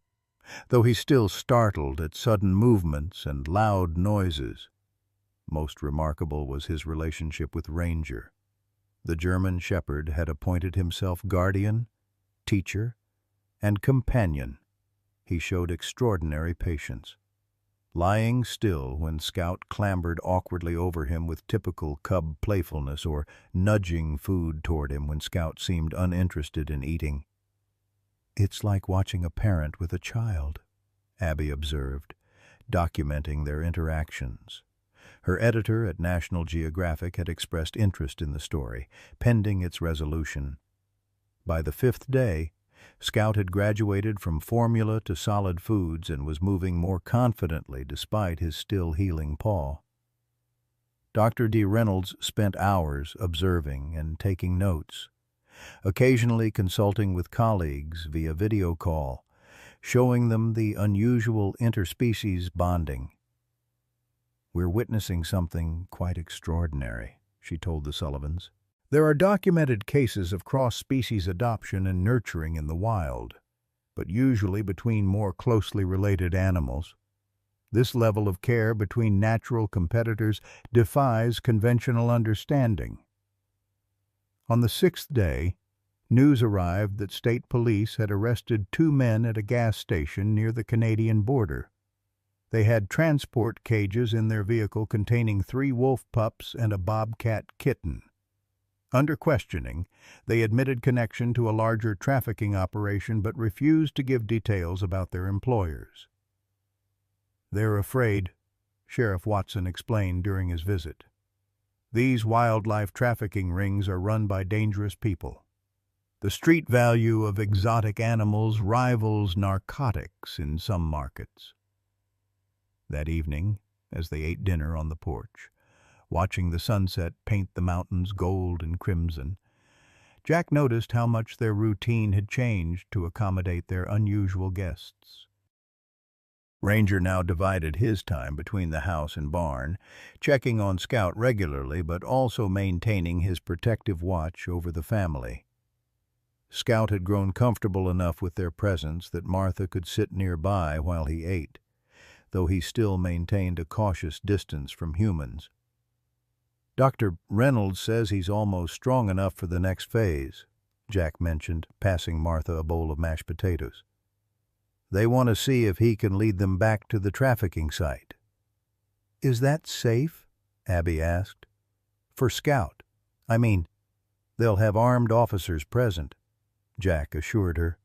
though he still startled at sudden movements and loud noises. Most remarkable was his relationship with Ranger. The German shepherd had appointed himself guardian, teacher, and companion. He showed extraordinary patience, lying still when Scout clambered awkwardly over him with typical cub playfulness, or nudging food toward him when Scout seemed uninterested in eating. "It's like watching a parent with a child," Abby observed, documenting their interactions. Her editor at National Geographic had expressed interest in the story, pending its resolution. By the 5th day, Scout had graduated from formula to solid foods and was moving more confidently despite his still healing paw. Dr. D. Reynolds spent hours observing and taking notes, occasionally consulting with colleagues via video call, showing them the unusual interspecies bonding. "We're witnessing something quite extraordinary," she told the Sullivans. "There are documented cases of cross-species adoption and nurturing in the wild, but usually between more closely related animals. This level of care between natural competitors defies conventional understanding." On the 6th day, news arrived that state police had arrested 2 men at a gas station near the Canadian border. They had transport cages in their vehicle containing 3 wolf pups and a bobcat kitten. Under questioning, they admitted connection to a larger trafficking operation but refused to give details about their employers. "They're afraid," Sheriff Watson explained during his visit. "These wildlife trafficking rings are run by dangerous people. The street value of exotic animals rivals narcotics in some markets." That evening, as they ate dinner on the porch, watching the sunset paint the mountains gold and crimson, Jack noticed how much their routine had changed to accommodate their unusual guests. Ranger now divided his time between the house and barn, checking on Scout regularly but also maintaining his protective watch over the family. Scout had grown comfortable enough with their presence that Martha could sit nearby while he ate, though he still maintained a cautious distance from humans. "Dr. Reynolds says he's almost strong enough for the next phase," Jack mentioned, passing Martha a bowl of mashed potatoes. "They want to see if he can lead them back to the trafficking site." "Is that safe?" Abby asked. "For Scout. I mean, they'll have armed officers present," Jack assured her,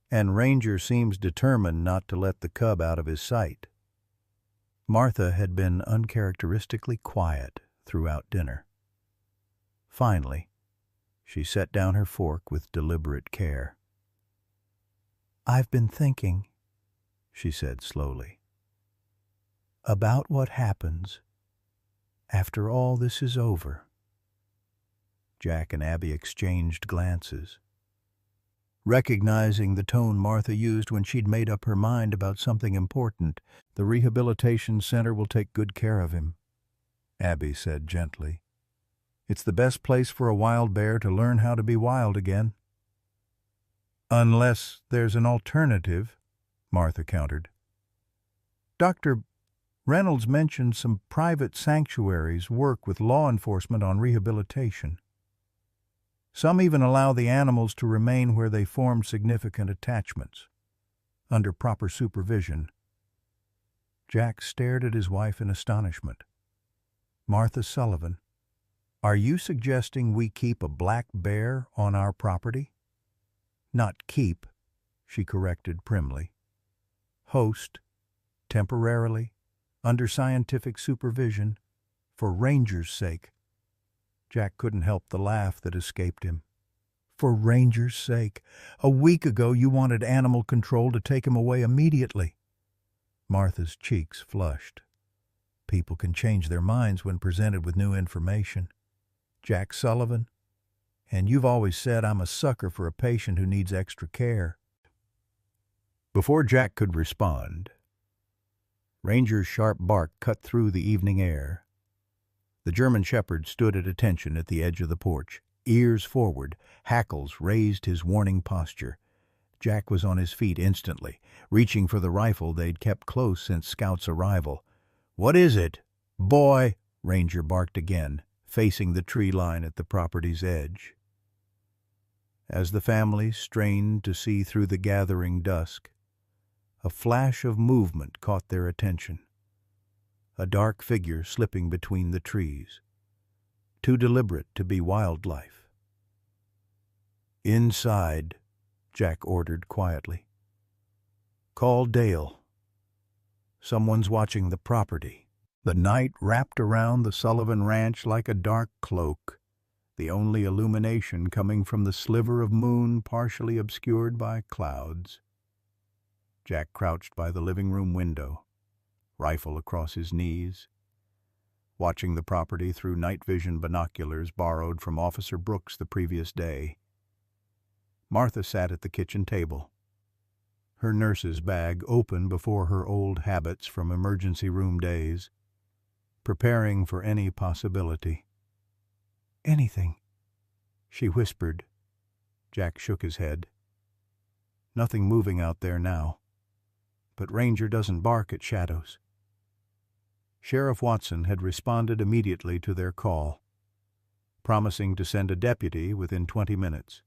"and Ranger seems determined not to let the cub out of his sight." Martha had been uncharacteristically quiet throughout dinner. Finally, she set down her fork with deliberate care. "I've been thinking," she said slowly, "about what happens after all this is over." Jack and Abby exchanged glances, recognizing the tone Martha used when she'd made up her mind about something important. "The rehabilitation center will take good care of him," Abby said gently. "It's the best place for a wild bear to learn how to be wild again." "Unless there's an alternative," Martha countered. "Dr. Reynolds mentioned some private sanctuaries work with law enforcement on rehabilitation. Some even allow the animals to remain where they formed significant attachments, under proper supervision." Jack stared at his wife in astonishment. "Martha Sullivan, are you suggesting we keep a black bear on our property?" "Not keep," she corrected primly. "Host, temporarily, under scientific supervision, for Ranger's sake. Jack couldn't help the laugh that escaped him. For Ranger's sake. A week ago you wanted animal control to take him away immediately. Martha's cheeks flushed. People can change their minds when presented with new information. Jack Sullivan, and you've always said I'm a sucker for a patient who needs extra care. Before Jack could respond, Ranger's sharp bark cut through the evening air. The German shepherd stood at attention at the edge of the porch, ears forward, hackles raised his warning posture. Jack was on his feet instantly, reaching for the rifle they'd kept close since Scout's arrival. "What is it?" "Boy," Ranger barked again, facing the tree line at the property's edge. As the family strained to see through the gathering dusk, a flash of movement caught their attention. A dark figure slipping between the trees, too deliberate to be wildlife. "Inside," Jack ordered quietly. "Call Dale. Someone's watching the property." The night wrapped around the Sullivan Ranch like a dark cloak, the only illumination coming from the sliver of moon partially obscured by clouds. Jack crouched by the living room window, rifle across his knees, watching the property through night vision binoculars borrowed from Officer Brooks the previous day. Martha sat at the kitchen table, her nurse's bag open before her old habits from emergency room days, preparing for any possibility. "Anything," she whispered. Jack shook his head. "Nothing moving out there now. But Ranger doesn't bark at shadows." Sheriff Watson had responded immediately to their call, promising to send a deputy within 20 minutes.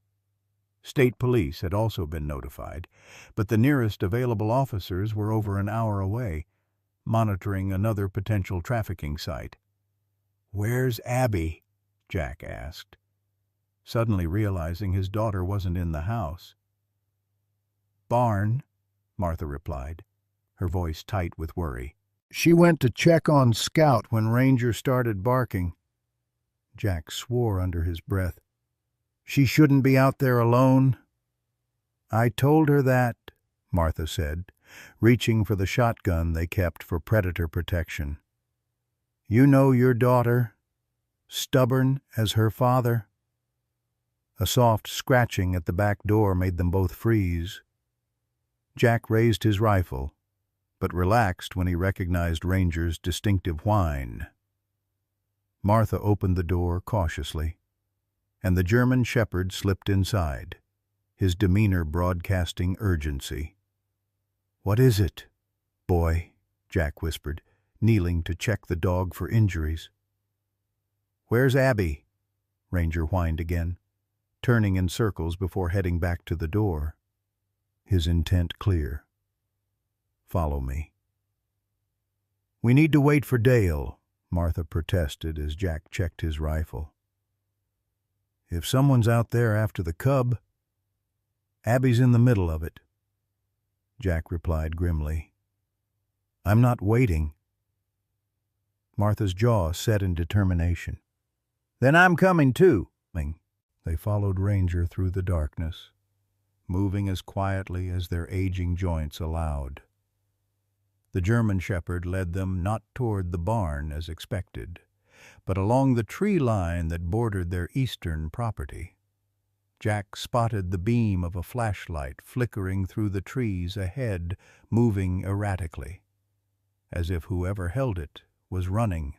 State police had also been notified, but the nearest available officers were over an hour away, monitoring another potential trafficking site. "Where's Abby?" Jack asked, suddenly realizing his daughter wasn't in the house. "Barn," Martha replied, her voice tight with worry. "She went to check on Scout when Ranger started barking." Jack swore under his breath. "She shouldn't be out there alone." "I told her that," Martha said, reaching for the shotgun they kept for predator protection. "You know your daughter, stubborn as her father." A soft scratching at the back door made them both freeze. Jack raised his rifle, but relaxed when he recognized Ranger's distinctive whine. Martha opened the door cautiously, and the German shepherd slipped inside, his demeanor broadcasting urgency. "What is it, boy?" Jack whispered, kneeling to check the dog for injuries. "Where's Abby?" Ranger whined again, turning in circles before heading back to the door, his intent clear. "Follow me." "We need to wait for Dale," Martha protested as Jack checked his rifle. "If someone's out there after the cub, Abby's in the middle of it," Jack replied grimly. "I'm not waiting." Martha's jaw set in determination. "Then I'm coming too." They followed Ranger through the darkness, moving as quietly as their aging joints allowed. The German shepherd led them not toward the barn as expected, but along the tree line that bordered their eastern property. Jack spotted the beam of a flashlight flickering through the trees ahead, moving erratically, as if whoever held it was running.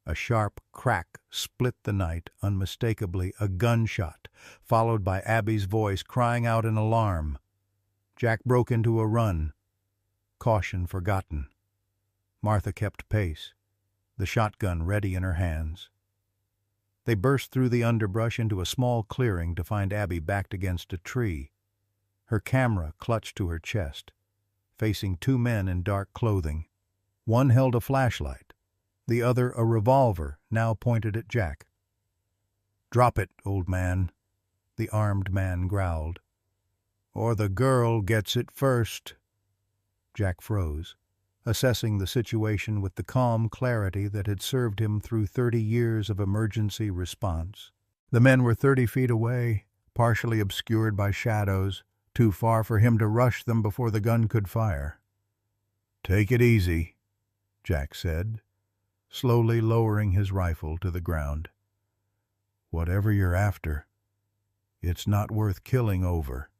A sharp crack split the night, unmistakably a gunshot, followed by Abby's voice crying out in alarm. Jack broke into a run, caution forgotten. Martha kept pace, the shotgun ready in her hands. They burst through the underbrush into a small clearing to find Abby backed against a tree, her camera clutched to her chest, facing two men in dark clothing. One held a flashlight, the other a revolver now pointed at Jack. "Drop it, old man," the armed man growled. "Or the girl gets it first." Jack froze, assessing the situation with the calm clarity that had served him through 30 years of emergency response. The men were 30 feet away, partially obscured by shadows, too far for him to rush them before the gun could fire. "Take it easy," Jack said, slowly lowering his rifle to the ground. "Whatever you're after, it's not worth killing over."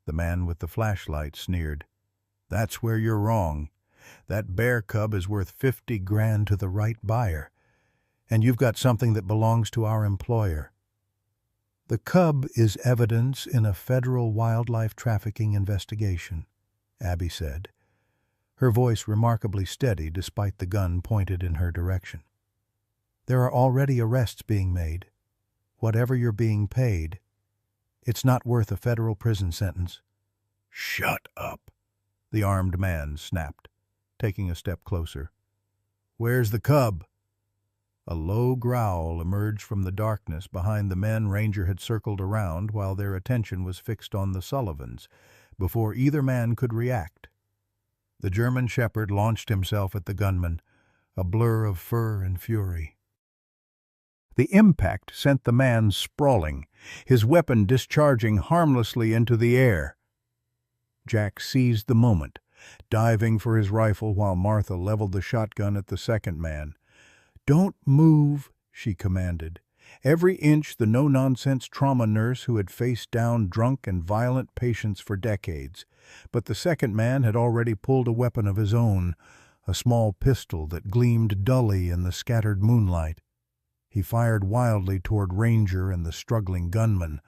The man with the flashlight sneered. "That's where you're wrong. That bear cub is worth 50 grand to the right buyer, and you've got something that belongs to our employer." "The cub is evidence in a federal wildlife trafficking investigation," Abby said, her voice remarkably steady despite the gun pointed in her direction. "There are already arrests being made. Whatever you're being paid, it's not worth a federal prison sentence." "Shut up," the armed man snapped, taking a step closer. "Where's the cub?" A low growl emerged from the darkness behind the men Ranger had circled around while their attention was fixed on the Sullivans, before either man could react. The German shepherd launched himself at the gunman, a blur of fur and fury. The impact sent the man sprawling, his weapon discharging harmlessly into the air. Jack seized the moment, diving for his rifle while Martha leveled the shotgun at the second man. "Don't move," she commanded. Every inch the no-nonsense trauma nurse who had faced down drunk and violent patients for decades. But the second man had already pulled a weapon of his own, a small pistol that gleamed dully in the scattered moonlight. He fired wildly toward Ranger and the struggling gunman,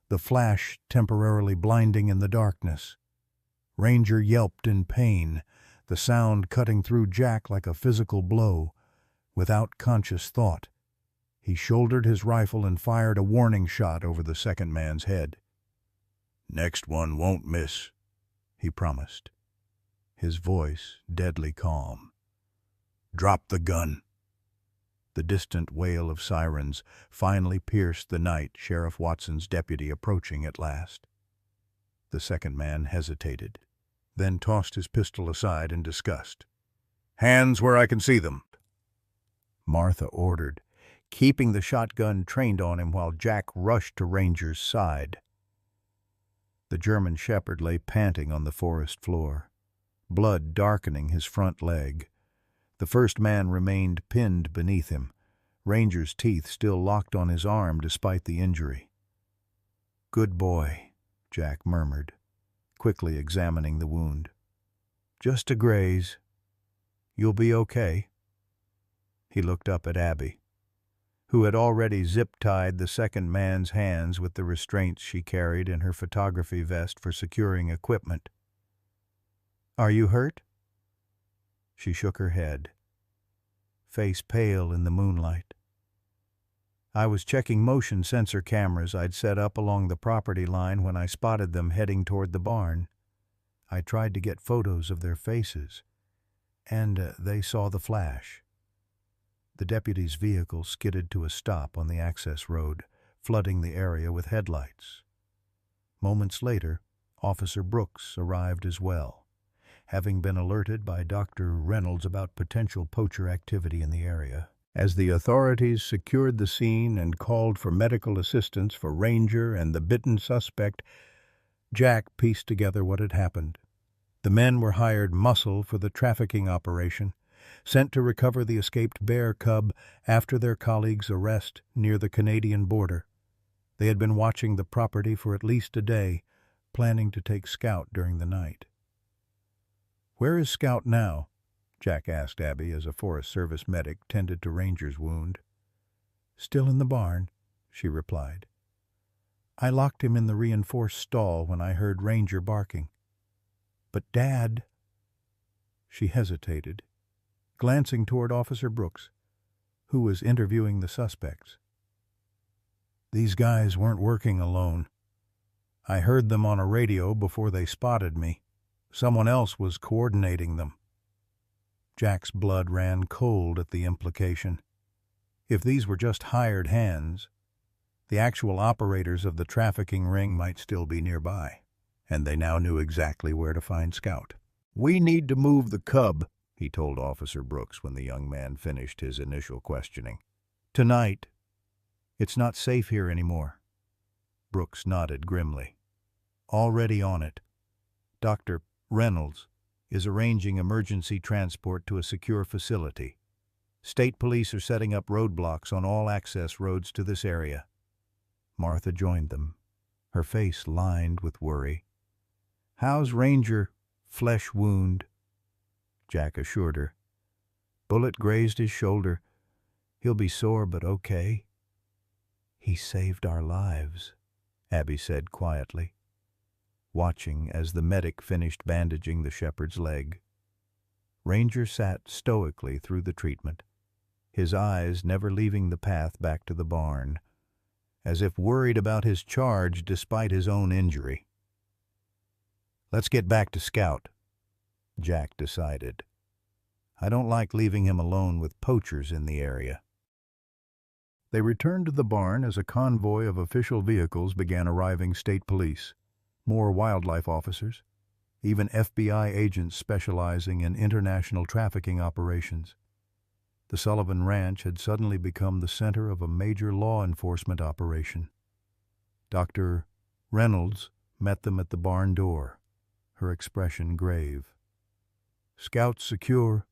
the flash temporarily blinding in the darkness. Ranger yelped in pain, the sound cutting through Jack like a physical blow. Without conscious thought, he shouldered his rifle and fired a warning shot over the second man's head. "Next one won't miss," he promised, his voice deadly calm. "Drop the gun." The distant wail of sirens finally pierced the night, Sheriff Watson's deputy approaching at last. The second man hesitated, then tossed his pistol aside in disgust. "Hands where I can see them," Martha ordered, keeping the shotgun trained on him while Jack rushed to Ranger's side. The German shepherd lay panting on the forest floor, blood darkening his front leg. The first man remained pinned beneath him, Ranger's teeth still locked on his arm despite the injury. "Good boy," Jack murmured, quickly examining the wound. "Just a graze. You'll be okay." He looked up at Abby, who had already zip-tied the second man's hands with the restraints she carried in her photography vest for securing equipment. "Are you hurt?" She shook her head, face pale in the moonlight. "I was checking motion sensor cameras I'd set up along the property line when I spotted them heading toward the barn. I tried to get photos of their faces, and they saw the flash." The deputy's vehicle skidded to a stop on the access road, flooding the area with headlights. Moments later, Officer Brooks arrived as well, having been alerted by Dr. Reynolds about potential poacher activity in the area. As the authorities secured the scene and called for medical assistance for Ranger and the bitten suspect, Jack pieced together what had happened. The men were hired muscle for the trafficking operation, sent to recover the escaped bear cub after their colleague's arrest near the Canadian border. They had been watching the property for at least a day, planning to take Scout during the night. "Where is Scout now?" Jack asked Abby as a Forest Service medic tended to Ranger's wound. "Still in the barn," she replied. "I locked him in the reinforced stall when I heard Ranger barking. But Dad—" She hesitated, glancing toward Officer Brooks, who was interviewing the suspects. "These guys weren't working alone. I heard them on a radio before they spotted me. Someone else was coordinating them." Jack's blood ran cold at the implication. If these were just hired hands, the actual operators of the trafficking ring might still be nearby, and they now knew exactly where to find Scout. "We need to move the cub," he told Officer Brooks when the young man finished his initial questioning. "Tonight. It's not safe here anymore." Brooks nodded grimly. "Already on it. Dr. Reynolds is arranging emergency transport to a secure facility. State police are setting up roadblocks on all access roads to this area." Martha joined them, her face lined with worry. "How's Ranger? Flesh wound?" Jack assured her. "Bullet grazed his shoulder. He'll be sore, but okay." "He saved our lives," Abby said quietly, watching as the medic finished bandaging the shepherd's leg. Ranger sat stoically through the treatment, his eyes never leaving the path back to the barn, as if worried about his charge despite his own injury. "Let's get back to Scout," Jack decided. "I don't like leaving him alone with poachers in the area." They returned to the barn as a convoy of official vehicles began arriving. State police, more wildlife officers, even FBI agents specializing in international trafficking operations. The Sullivan Ranch had suddenly become the center of a major law enforcement operation. Dr. Reynolds met them at the barn door, her expression grave. "Scout's secure,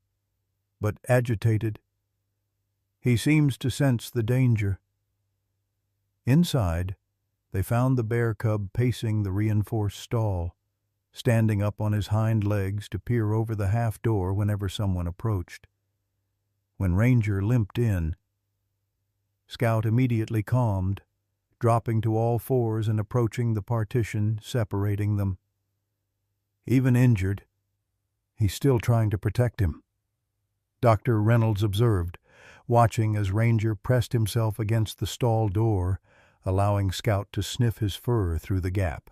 but agitated. He seems to sense the danger." Inside, they found the bear cub pacing the reinforced stall, standing up on his hind legs to peer over the half door whenever someone approached. When Ranger limped in, Scout immediately calmed, dropping to all fours and approaching the partition separating them. "Even injured, he's still trying to protect him," Dr. Reynolds observed, watching as Ranger pressed himself against the stall door, allowing Scout to sniff his fur through the gap.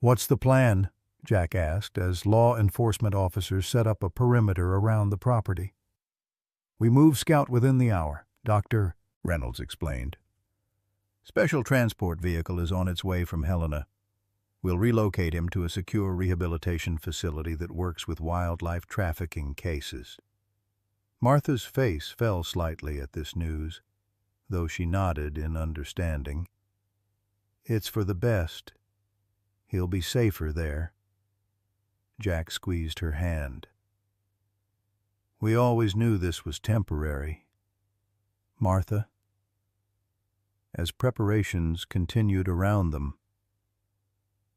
"What's the plan?" Jack asked, as law enforcement officers set up a perimeter around the property. "We move Scout within the hour," Dr. Reynolds explained. "Special transport vehicle is on its way from Helena. We'll relocate him to a secure rehabilitation facility that works with wildlife trafficking cases." Martha's face fell slightly at this news, though she nodded in understanding. "It's for the best. He'll be safer there." Jack squeezed her hand. "We always knew this was temporary, Martha." As preparations continued around them,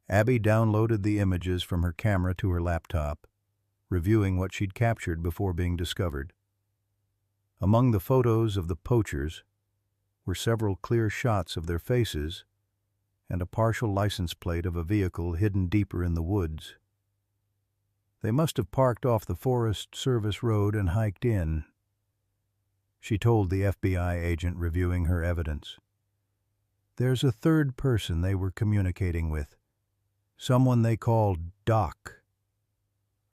Abby downloaded the images from her camera to her laptop, reviewing what she'd captured before being discovered. Among the photos of the poachers were several clear shots of their faces and a partial license plate of a vehicle hidden deeper in the woods. They must have parked off the Forest Service road and hiked in, she told the FBI agent reviewing her evidence. "There's a third person they were communicating with, someone they called Doc.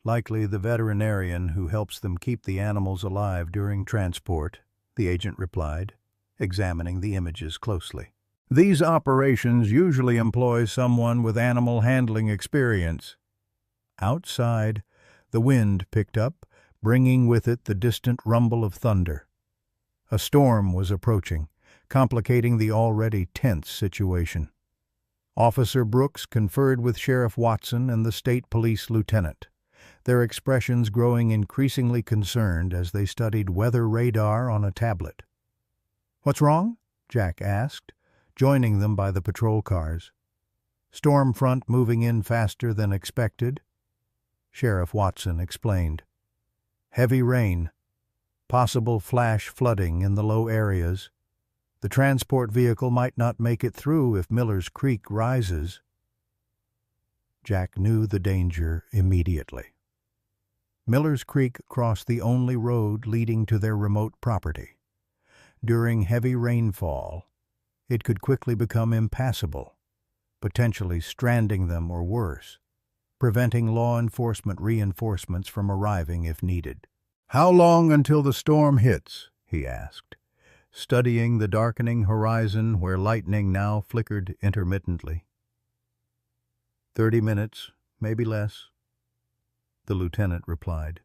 Likely the veterinarian who helps them keep the animals alive during transport," the agent replied, examining the images closely. "These operations usually employ someone with animal handling experience." Outside, the wind picked up, bringing with it the distant rumble of thunder. A storm was approaching, complicating the already tense situation. Officer Brooks conferred with Sheriff Watson and the state police lieutenant, their expressions growing increasingly concerned as they studied weather radar on a tablet. "What's wrong?" Jack asked, joining them by the patrol cars. "Storm front moving in faster than expected," Sheriff Watson explained. "Heavy rain, possible flash flooding in the low areas. The transport vehicle might not make it through if Miller's Creek rises." Jack knew the danger immediately. Miller's Creek crossed the only road leading to their remote property. During heavy rainfall, it could quickly become impassable, potentially stranding them or worse, preventing law enforcement reinforcements from arriving if needed. "How long until the storm hits?" he asked, studying the darkening horizon where lightning now flickered intermittently. 30 minutes, maybe less," the lieutenant replied.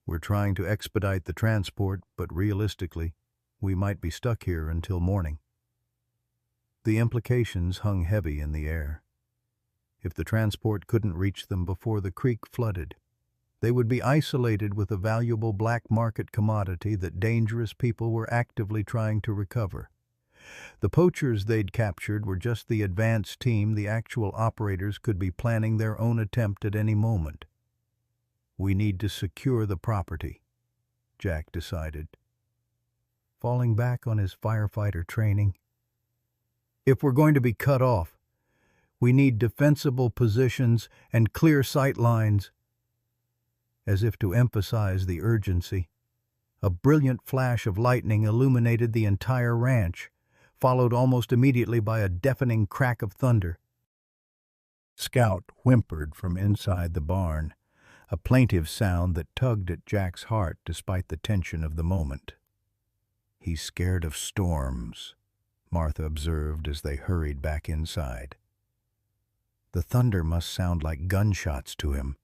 "We're trying to expedite the transport, but realistically, we might be stuck here until morning." The implications hung heavy in the air. If the transport couldn't reach them before the creek flooded, they would be isolated with a valuable black market commodity that dangerous people were actively trying to recover. The poachers they'd captured were just the advance team. The actual operators could be planning their own attempt at any moment. "We need to secure the property," Jack decided, falling back on his firefighter training. "If we're going to be cut off, we need defensible positions and clear sight lines." As if to emphasize the urgency, a brilliant flash of lightning illuminated the entire ranch, followed almost immediately by a deafening crack of thunder. Scout whimpered from inside the barn, a plaintive sound that tugged at Jack's heart despite the tension of the moment. "He's scared of storms," Martha observed as they hurried back inside. "The thunder must sound like gunshots to him."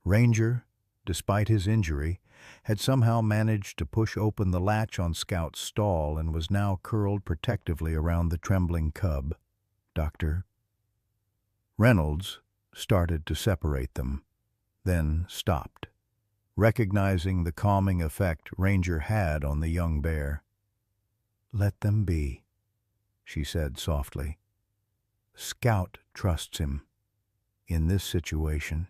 Ranger, despite his injury, had somehow managed to push open the latch on Scout's stall and was now curled protectively around the trembling cub. "Doctor." Reynolds started to separate them, then stopped, recognizing the calming effect Ranger had on the young bear. "Let them be," she said softly. "Scout trusts him. In this situation,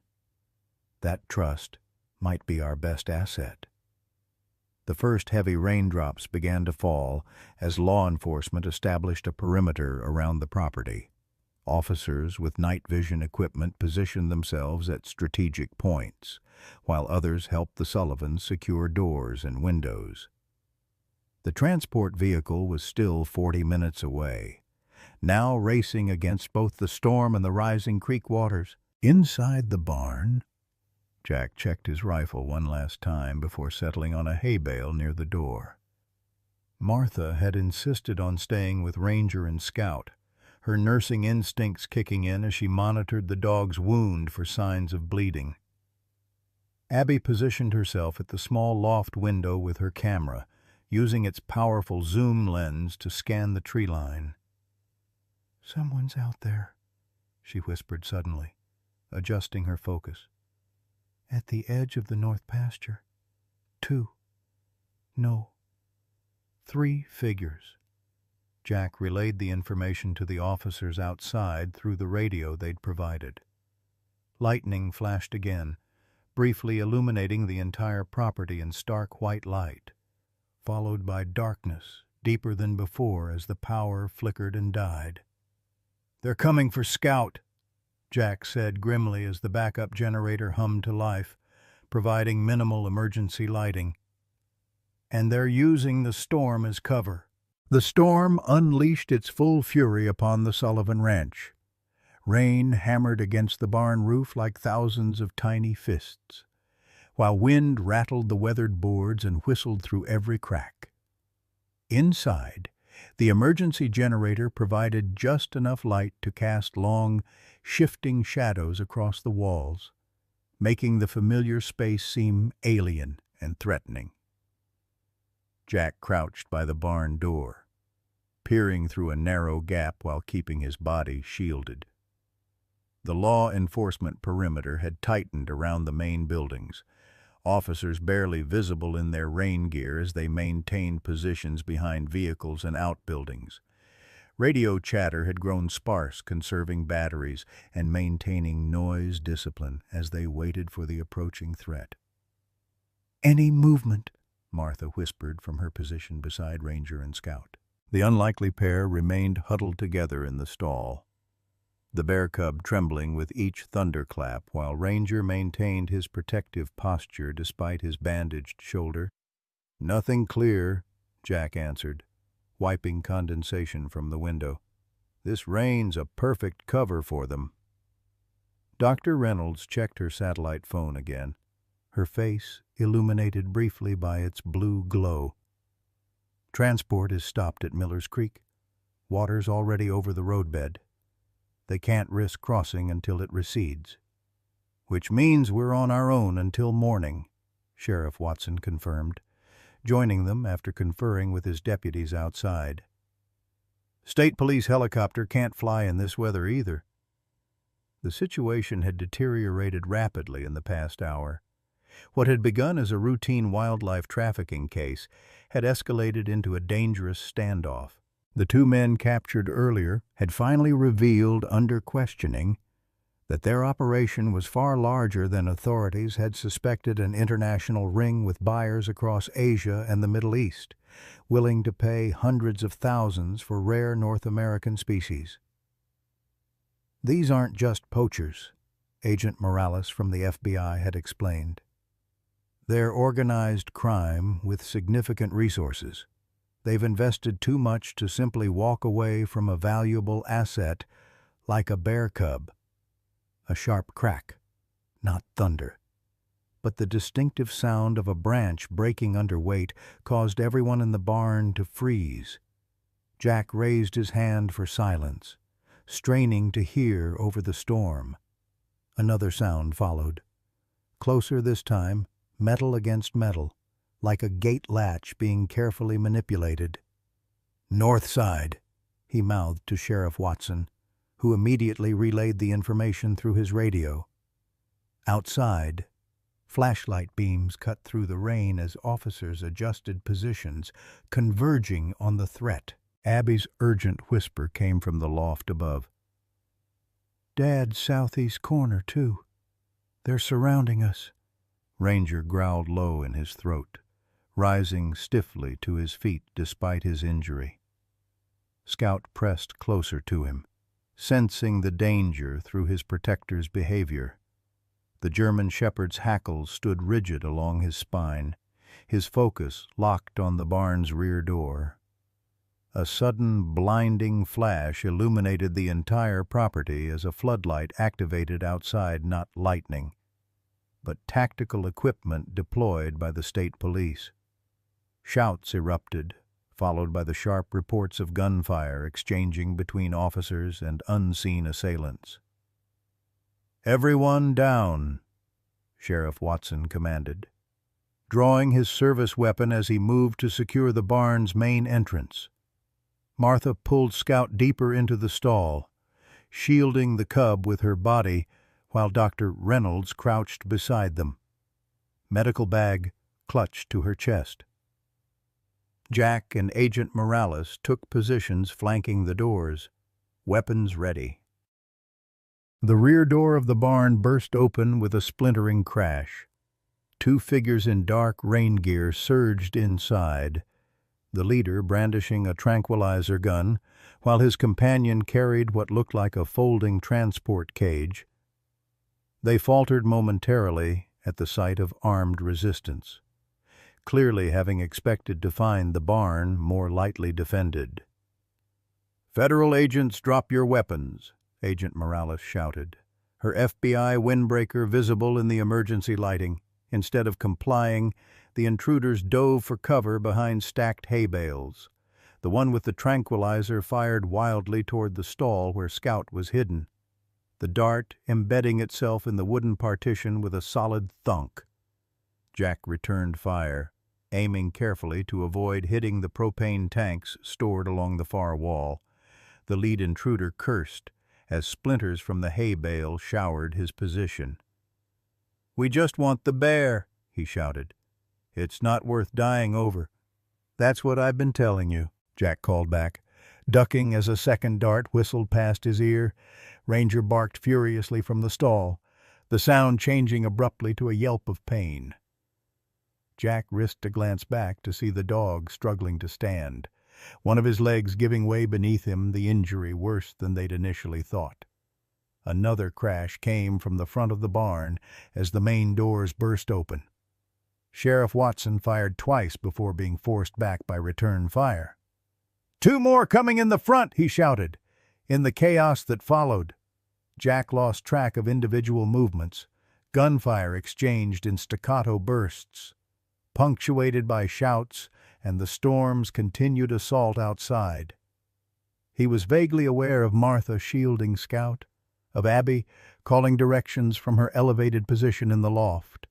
that trust might be our best asset." The first heavy raindrops began to fall as law enforcement established a perimeter around the property. Officers with night vision equipment positioned themselves at strategic points, while others helped the Sullivans secure doors and windows. The transport vehicle was still 40 minutes away, now racing against both the storm and the rising creek waters. Inside the barn, Jack checked his rifle one last time before settling on a hay bale near the door. Martha had insisted on staying with Ranger and Scout, her nursing instincts kicking in as she monitored the dog's wound for signs of bleeding. Abby positioned herself at the small loft window with her camera, using its powerful zoom lens to scan the tree line. "Someone's out there," she whispered suddenly, adjusting her focus. "At the edge of the north pasture. 2. No. 3 figures." Jack relayed the information to the officers outside through the radio they'd provided. Lightning flashed again, briefly illuminating the entire property in stark white light, followed by darkness deeper than before as the power flickered and died. "They're coming for Scout," Jack said grimly as the backup generator hummed to life, providing minimal emergency lighting. "And they're using the storm as cover." The storm unleashed its full fury upon the Sullivan Ranch. Rain hammered against the barn roof like thousands of tiny fists, while wind rattled the weathered boards and whistled through every crack. Inside, the emergency generator provided just enough light to cast long, shifting shadows across the walls, making the familiar space seem alien and threatening. Jack crouched by the barn door, peering through a narrow gap while keeping his body shielded. The law enforcement perimeter had tightened around the main buildings, officers barely visible in their rain gear as they maintained positions behind vehicles and outbuildings. Radio chatter had grown sparse, conserving batteries and maintaining noise discipline as they waited for the approaching threat. "Any movement," Martha whispered from her position beside Ranger and Scout. The unlikely pair remained huddled together in the stall, the bear cub trembling with each thunderclap while Ranger maintained his protective posture despite his bandaged shoulder. "Nothing clear," Jack answered, wiping condensation from the window. "This rain's a perfect cover for them." Dr. Reynolds checked her satellite phone again, her face illuminated briefly by its blue glow. "Transport is stopped at Miller's Creek. Water's already over the roadbed. They can't risk crossing until it recedes." "Which means we're on our own until morning," Sheriff Watson confirmed, joining them after conferring with his deputies outside. "State Police helicopter can't fly in this weather either." The situation had deteriorated rapidly in the past hour. What had begun as a routine wildlife trafficking case had escalated into a dangerous standoff. The two men captured earlier had finally revealed under questioning that their operation was far larger than authorities had suspected, an international ring with buyers across Asia and the Middle East, willing to pay hundreds of thousands for rare North American species. "These aren't just poachers," Agent Morales from the FBI had explained. "They're organized crime with significant resources. They've invested too much to simply walk away from a valuable asset like a bear cub." A sharp crack, not thunder, but the distinctive sound of a branch breaking under weight caused everyone in the barn to freeze. Jack raised his hand for silence, straining to hear over the storm. Another sound followed. Closer this time, metal against metal, like a gate latch being carefully manipulated. "North side," he mouthed to Sheriff Watson, who immediately relayed the information through his radio. Outside, flashlight beams cut through the rain as officers adjusted positions, converging on the threat. Abby's urgent whisper came from the loft above. "Dad's southeast corner, too. They're surrounding us." Ranger growled low in his throat, rising stiffly to his feet despite his injury. Scout pressed closer to him, sensing the danger through his protector's behavior. The German shepherd's hackles stood rigid along his spine, his focus locked on the barn's rear door. A sudden, blinding flash illuminated the entire property as a floodlight activated outside, not lightning, but tactical equipment deployed by the state police. Shouts erupted, followed by the sharp reports of gunfire exchanging between officers and unseen assailants. "Everyone down," Sheriff Watson commanded, drawing his service weapon as he moved to secure the barn's main entrance. Martha pulled Scout deeper into the stall, shielding the cub with her body while Dr. Reynolds crouched beside them, medical bag clutched to her chest. Jack and Agent Morales took positions flanking the doors, weapons ready. The rear door of the barn burst open with a splintering crash. Two figures in dark rain gear surged inside, the leader brandishing a tranquilizer gun, while his companion carried what looked like a folding transport cage. They faltered momentarily at the sight of armed resistance, clearly having expected to find the barn more lightly defended. "Federal agents, drop your weapons," Agent Morales shouted, her FBI windbreaker visible in the emergency lighting. Instead of complying, the intruders dove for cover behind stacked hay bales. The one with the tranquilizer fired wildly toward the stall where Scout was hidden, the dart embedding itself in the wooden partition with a solid thunk. Jack returned fire, aiming carefully to avoid hitting the propane tanks stored along the far wall. The lead intruder cursed as splinters from the hay bale showered his position. "We just want the bear," he shouted. "It's not worth dying over." "That's what I've been telling you," Jack called back, ducking as a second dart whistled past his ear. Ranger barked furiously from the stall, the sound changing abruptly to a yelp of pain. Jack risked a glance back to see the dog struggling to stand, one of his legs giving way beneath him, the injury worse than they'd initially thought. Another crash came from the front of the barn as the main doors burst open. Sheriff Watson fired twice before being forced back by return fire. "Two more coming in the front," he shouted. In the chaos that followed, Jack lost track of individual movements. Gunfire exchanged in staccato bursts, punctuated by shouts and the storm's continued assault outside. He was vaguely aware of Martha shielding Scout, of Abby calling directions from her elevated position in the loft.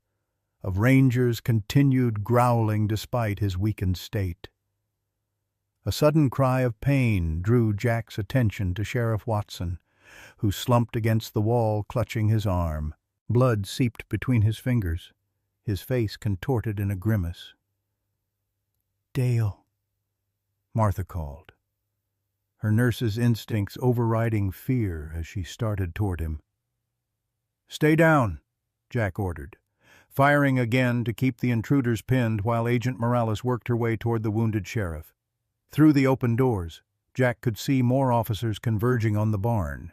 Of Ranger's continued growling despite his weakened state. A sudden cry of pain drew Jack's attention to Sheriff Watson, who slumped against the wall, clutching his arm. Blood seeped between his fingers, his face contorted in a grimace. "Dale," Martha called, her nurse's instincts overriding fear as she started toward him. "Stay down," Jack ordered, firing again to keep the intruders pinned while Agent Morales worked her way toward the wounded sheriff. Through the open doors, Jack could see more officers converging on the barn,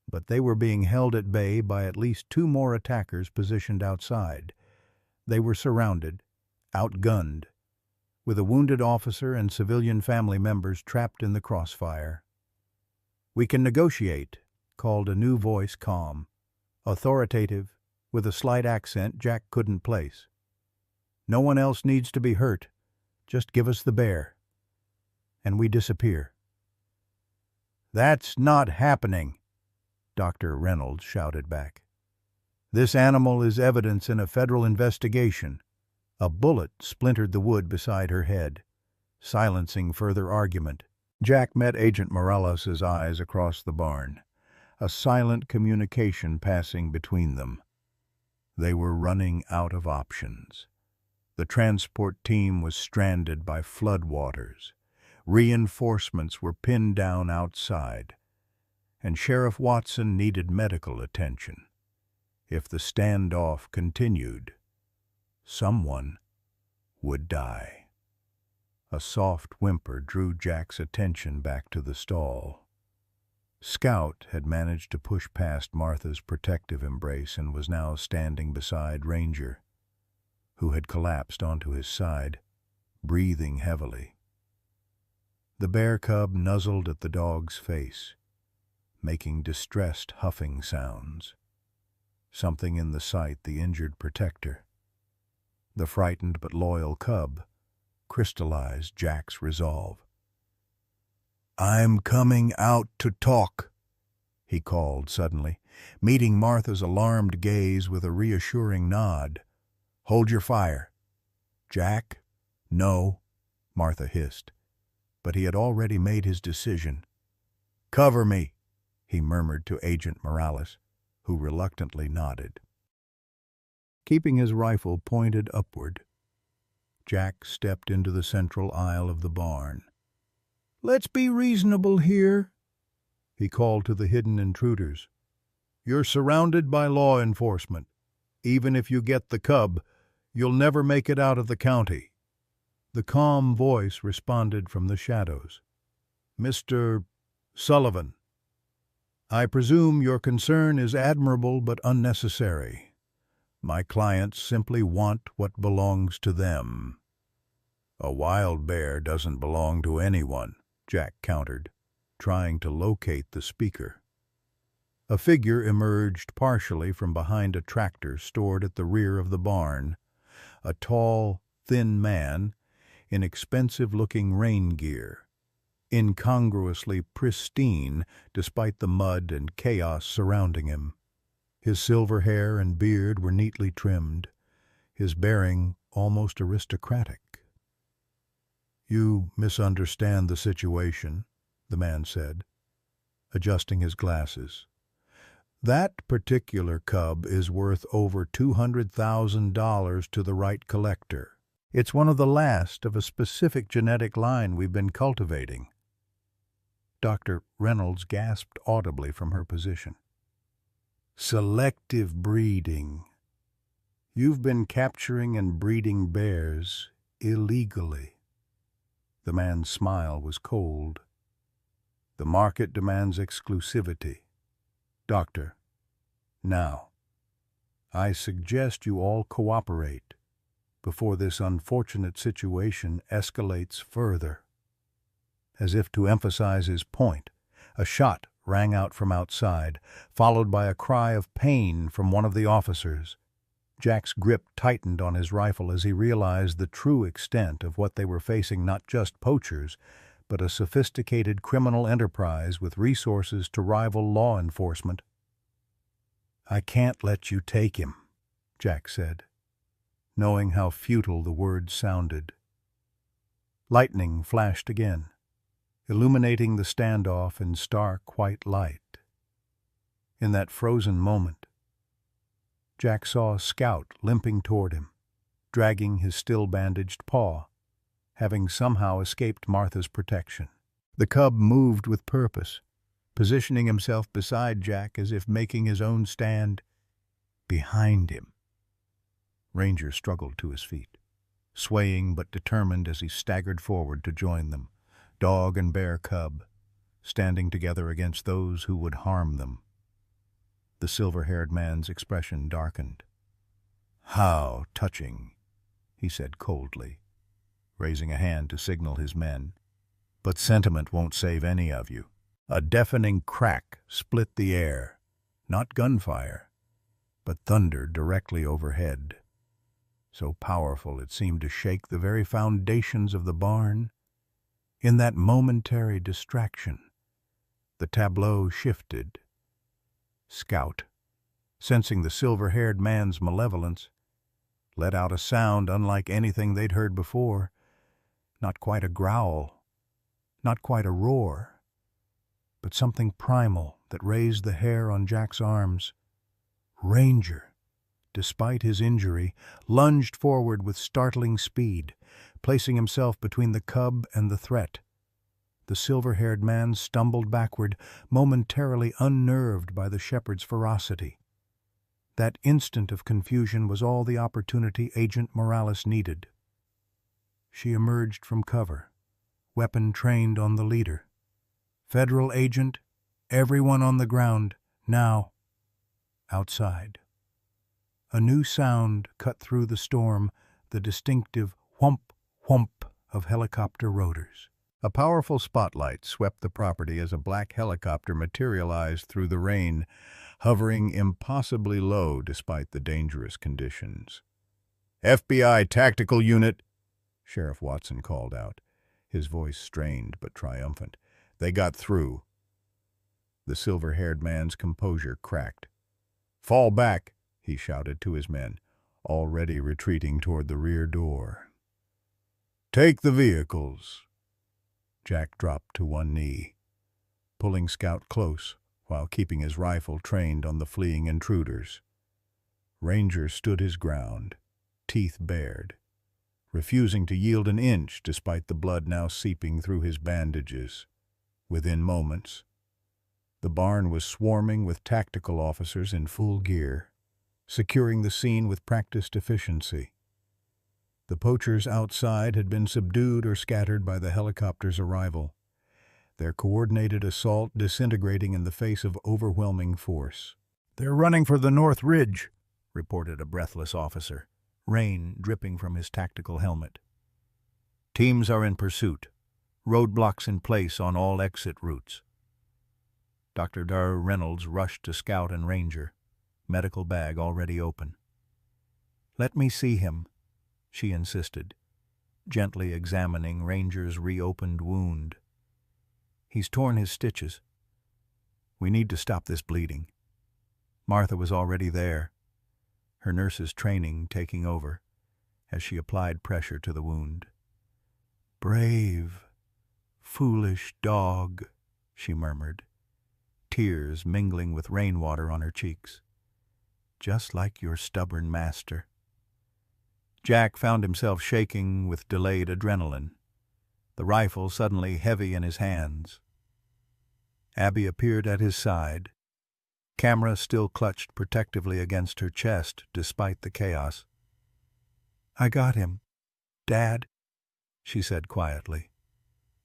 but they were being held at bay by at least 2 more attackers positioned outside. They were surrounded, outgunned, with a wounded officer and civilian family members trapped in the crossfire. "We can negotiate," called a new voice, calm, authoritative, with a slight accent Jack couldn't place. "No one else needs to be hurt. Just give us the bear." And we disappear. "That's not happening," Dr. Reynolds shouted back. "This animal is evidence in a federal investigation." A bullet splintered the wood beside her head, silencing further argument. Jack met Agent Morales' eyes across the barn, a silent communication passing between them. They were running out of options. The transport team was stranded by floodwaters. Reinforcements were pinned down outside, and Sheriff Watson needed medical attention. If the standoff continued, someone would die. A soft whimper drew Jack's attention back to the stall. Scout had managed to push past Martha's protective embrace and was now standing beside Ranger, who had collapsed onto his side, breathing heavily. The bear cub nuzzled at the dog's face, making distressed huffing sounds. Something in the sight the injured protector. The frightened but loyal cub crystallized Jack's resolve. "I'm coming out to talk," he called suddenly, meeting Martha's alarmed gaze with a reassuring nod. "Hold your fire." "Jack?" "No," Martha hissed, but he had already made his decision. "Cover me," he murmured to Agent Morales, who reluctantly nodded. Keeping his rifle pointed upward, Jack stepped into the central aisle of the barn. "Let's be reasonable here," he called to the hidden intruders. "You're surrounded by law enforcement. Even if you get the cub, you'll never make it out of the county." The calm voice responded from the shadows. "Mr. Sullivan, I presume your concern is admirable but unnecessary. My clients simply want what belongs to them." "A wild bear doesn't belong to anyone," Jack countered, trying to locate the speaker. A figure emerged partially from behind a tractor stored at the rear of the barn, a tall, thin man in expensive-looking rain gear, incongruously pristine despite the mud and chaos surrounding him. His silver hair and beard were neatly trimmed, his bearing almost aristocratic. "You misunderstand the situation," the man said, adjusting his glasses. "That particular cub is worth over $200,000 to the right collector. It's one of the last of a specific genetic line we've been cultivating." Dr. Reynolds gasped audibly from her position. "Selective breeding. You've been capturing and breeding bears illegally." The man's smile was cold. "The market demands exclusivity. Doctor, now, I suggest you all cooperate before this unfortunate situation escalates further." As if to emphasize his point, a shot rang out from outside, followed by a cry of pain from one of the officers. Jack's grip tightened on his rifle as he realized the true extent of what they were facing: not just poachers, but a sophisticated criminal enterprise with resources to rival law enforcement. "I can't let you take him," Jack said, knowing how futile the words sounded. Lightning flashed again, illuminating the standoff in stark white light. In that frozen moment, Jack saw Scout limping toward him, dragging his still-bandaged paw, having somehow escaped Martha's protection. The cub moved with purpose, positioning himself beside Jack as if making his own stand behind him. Ranger struggled to his feet, swaying but determined as he staggered forward to join them, dog and bear cub, standing together against those who would harm them. The silver-haired man's expression darkened. "How touching," he said coldly, raising a hand to signal his men. "But sentiment won't save any of you." A deafening crack split the air, not gunfire, but thunder directly overhead, so powerful it seemed to shake the very foundations of the barn. In that momentary distraction, the tableau shifted. Scout, sensing the silver-haired man's malevolence, let out a sound unlike anything they'd heard before. Not quite a growl, not quite a roar, but something primal that raised the hair on Jack's arms. Ranger, despite his injury, lunged forward with startling speed, placing himself between the cub and the threat. The silver-haired man stumbled backward, momentarily unnerved by the shepherd's ferocity. That instant of confusion was all the opportunity Agent Morales needed. She emerged from cover, weapon trained on the leader. "Federal agent, everyone on the ground, now." Outside, a new sound cut through the storm, the distinctive whump, whump of helicopter rotors. A powerful spotlight swept the property as a black helicopter materialized through the rain, hovering impossibly low despite the dangerous conditions. "FBI Tactical Unit," Sheriff Watson called out, his voice strained but triumphant. "They got through." The silver-haired man's composure cracked. "Fall back," he shouted to his men, already retreating toward the rear door. "Take the vehicles." Jack dropped to one knee, pulling Scout close while keeping his rifle trained on the fleeing intruders. Ranger stood his ground, teeth bared, refusing to yield an inch despite the blood now seeping through his bandages. Within moments, the barn was swarming with tactical officers in full gear, securing the scene with practiced efficiency. The poachers outside had been subdued or scattered by the helicopter's arrival, their coordinated assault disintegrating in the face of overwhelming force. "They're running for the North Ridge," reported a breathless officer, rain dripping from his tactical helmet. "Teams are in pursuit. Roadblocks in place on all exit routes." Dr. Dar Reynolds rushed to Scout and Ranger, medical bag already open. "Let me see him," she insisted, gently examining Ranger's reopened wound. "He's torn his stitches. We need to stop this bleeding." Martha was already there, her nurse's training taking over as she applied pressure to the wound. "Brave, foolish dog," she murmured, tears mingling with rainwater on her cheeks. "Just like your stubborn master." Jack found himself shaking with delayed adrenaline, the rifle suddenly heavy in his hands. Abby appeared at his side, camera still clutched protectively against her chest despite the chaos. "I got him, Dad," she said quietly,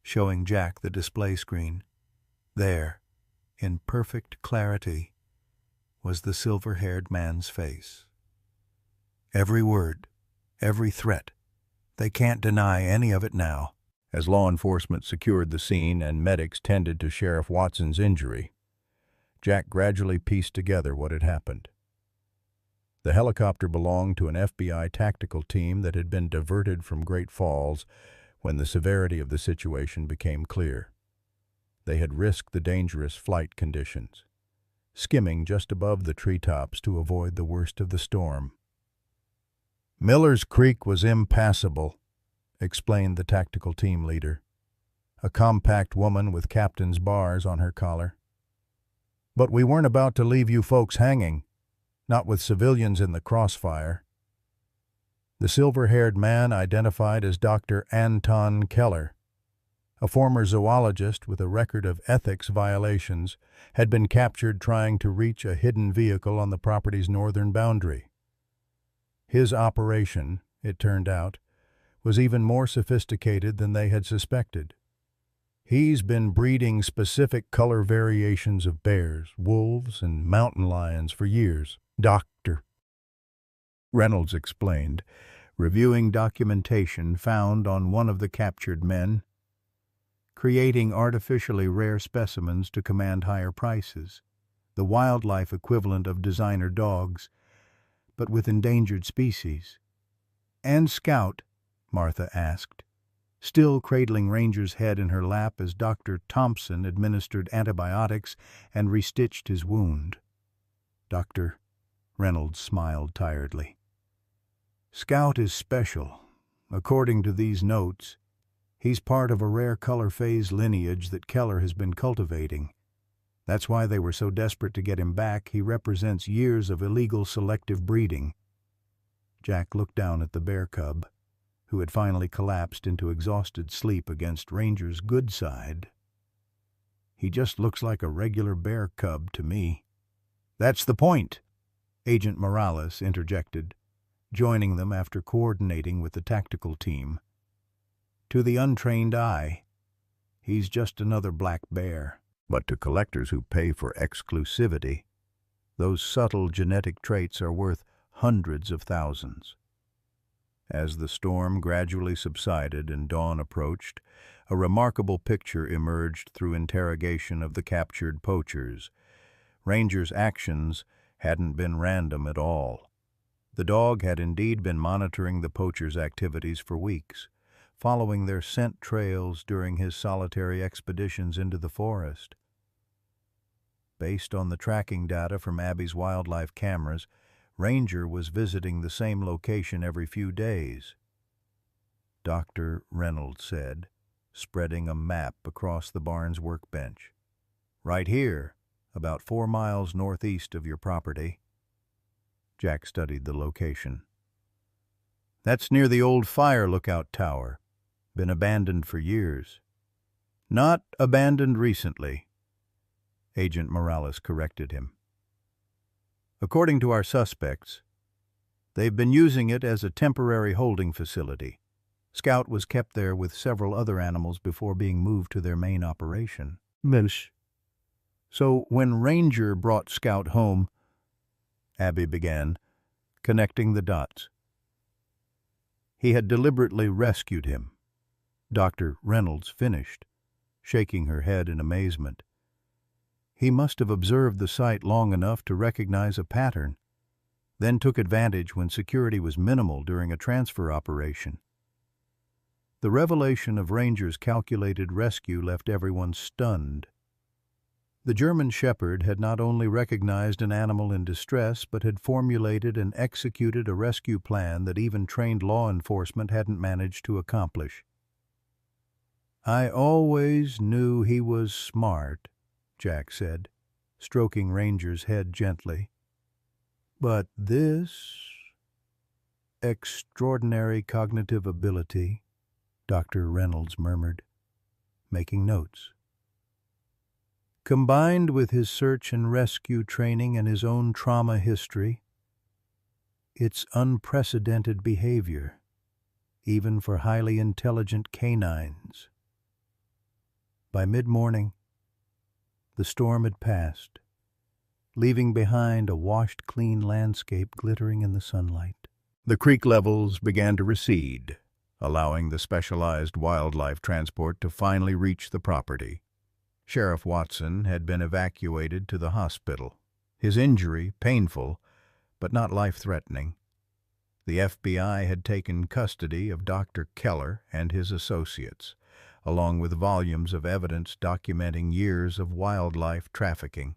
showing Jack the display screen. There, in perfect clarity, was the silver-haired man's face. Every word, every threat. They can't deny any of it now. As law enforcement secured the scene and medics tended to Sheriff Watson's injury, Jack gradually pieced together what had happened. The helicopter belonged to an FBI tactical team that had been diverted from Great Falls when the severity of the situation became clear. They had risked the dangerous flight conditions, skimming just above the treetops to avoid the worst of the storm. "Miller's Creek was impassable," explained the tactical team leader, a compact woman with captain's bars on her collar. "But we weren't about to leave you folks hanging, not with civilians in the crossfire." The silver-haired man identified as Dr. Anton Keller, a former zoologist with a record of ethics violations, had been captured trying to reach a hidden vehicle on the property's northern boundary. His operation, it turned out, was even more sophisticated than they had suspected. He's been breeding specific color variations of bears, wolves, and mountain lions for years, Dr. Reynolds explained, reviewing documentation found on one of the captured men, creating artificially rare specimens to command higher prices, the wildlife equivalent of designer dogs, but with endangered species. "And Scout?" Martha asked, still cradling Ranger's head in her lap as Dr. Thompson administered antibiotics and restitched his wound. Dr. Reynolds smiled tiredly. "Scout is special. According to these notes, he's part of a rare color phase lineage that Keller has been cultivating. That's why they were so desperate to get him back. He represents years of illegal selective breeding." Jack looked down at the bear cub, who had finally collapsed into exhausted sleep against Ranger's good side. "He just looks like a regular bear cub to me." "That's the point," Agent Morales interjected, joining them after coordinating with the tactical team. "To the untrained eye, he's just another black bear. But to collectors who pay for exclusivity, those subtle genetic traits are worth hundreds of thousands." As the storm gradually subsided and dawn approached, a remarkable picture emerged through interrogation of the captured poachers. Ranger's actions hadn't been random at all. The dog had indeed been monitoring the poachers' activities for weeks, following their scent trails during his solitary expeditions into the forest. Based on the tracking data from Abby's wildlife cameras, Ranger was visiting the same location every few days. Dr. Reynolds said, spreading a map across the barn's workbench. "Right here, about 4 miles northeast of your property." Jack studied the location. "That's near the old fire lookout tower. Been abandoned for years." "Not abandoned recently," Agent Morales corrected him. "According to our suspects, they've been using it as a temporary holding facility. Scout was kept there with several other animals before being moved to their main operation." "Mensch." "So when Ranger brought Scout home," Abby began, connecting the dots. "He had deliberately rescued him." Dr. Reynolds finished, shaking her head in amazement. "He must have observed the site long enough to recognize a pattern, then took advantage when security was minimal during a transfer operation." The revelation of Ranger's calculated rescue left everyone stunned. The German Shepherd had not only recognized an animal in distress, but had formulated and executed a rescue plan that even trained law enforcement hadn't managed to accomplish. "I always knew he was smart," Jack said, stroking Ranger's head gently. "But this extraordinary cognitive ability," Dr. Reynolds murmured, making notes. "Combined with his search and rescue training and his own trauma history, it's unprecedented behavior, even for highly intelligent canines." By mid-morning, the storm had passed, leaving behind a washed-clean landscape glittering in the sunlight. The creek levels began to recede, allowing the specialized wildlife transport to finally reach the property. Sheriff Watson had been evacuated to the hospital, his injury painful but not life-threatening. The FBI had taken custody of Dr. Keller and his associates, along with volumes of evidence documenting years of wildlife trafficking.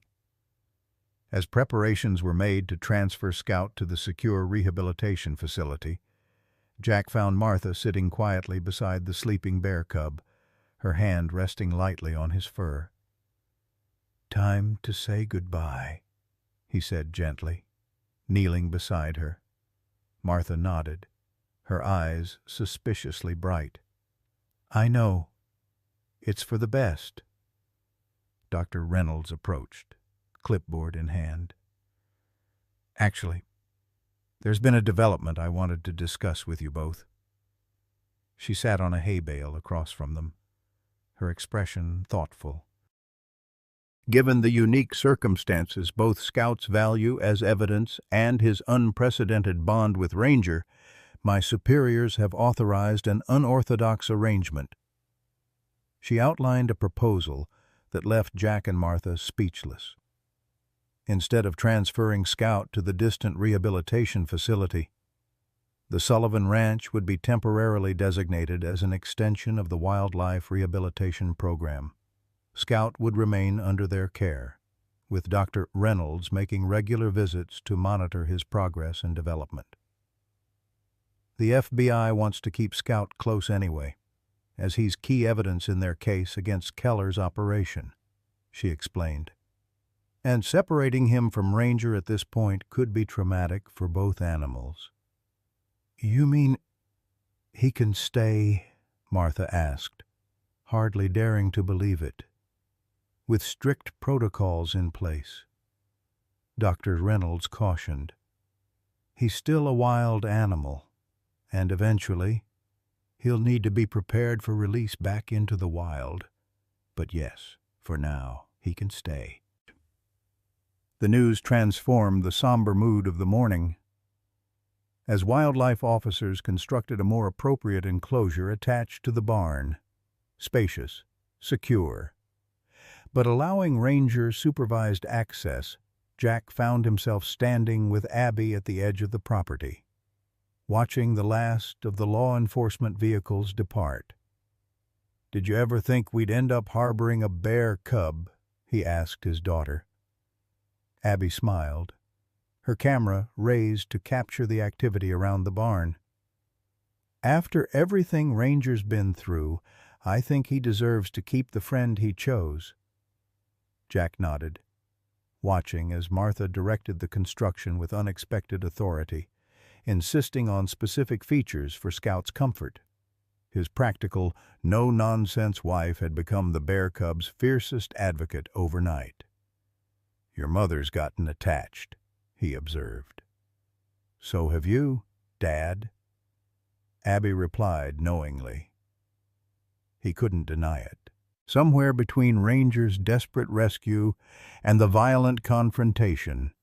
As preparations were made to transfer Scout to the secure rehabilitation facility, Jack found Martha sitting quietly beside the sleeping bear cub, her hand resting lightly on his fur. "Time to say goodbye," he said gently, kneeling beside her. Martha nodded, her eyes suspiciously bright. "I know. It's for the best." Dr. Reynolds approached, clipboard in hand. "Actually, there's been a development I wanted to discuss with you both." She sat on a hay bale across from them, her expression thoughtful. "Given the unique circumstances both Scout's value as evidence and his unprecedented bond with Ranger, my superiors have authorized an unorthodox arrangement." She outlined a proposal that left Jack and Martha speechless. Instead of transferring Scout to the distant rehabilitation facility, the Sullivan Ranch would be temporarily designated as an extension of the Wildlife Rehabilitation Program. Scout would remain under their care, with Dr. Reynolds making regular visits to monitor his progress and development. "The FBI wants to keep Scout close anyway, as he's key evidence in their case against Keller's operation," she explained. "And separating him from Ranger at this point could be traumatic for both animals." "You mean he can stay?" Martha asked, hardly daring to believe it. "With strict protocols in place." Dr. Reynolds cautioned. "He's still a wild animal, and eventually he'll need to be prepared for release back into the wild. But yes, for now, he can stay." The news transformed the somber mood of the morning. As wildlife officers constructed a more appropriate enclosure attached to the barn, spacious, secure, but allowing Ranger-supervised access, Jack found himself standing with Abby at the edge of the property, watching the last of the law enforcement vehicles depart. "Did you ever think we'd end up harboring a bear cub?" he asked his daughter. Abby smiled, her camera raised to capture the activity around the barn. "After everything Ranger's been through, I think he deserves to keep the friend he chose." Jack nodded, watching as Martha directed the construction with unexpected authority, insisting on specific features for Scout's comfort. His practical, no-nonsense wife had become the bear cub's fiercest advocate overnight. "Your mother's gotten attached," he observed. "So have you, Dad," Abby replied knowingly. He couldn't deny it. Somewhere between Ranger's desperate rescue and the violent confrontation,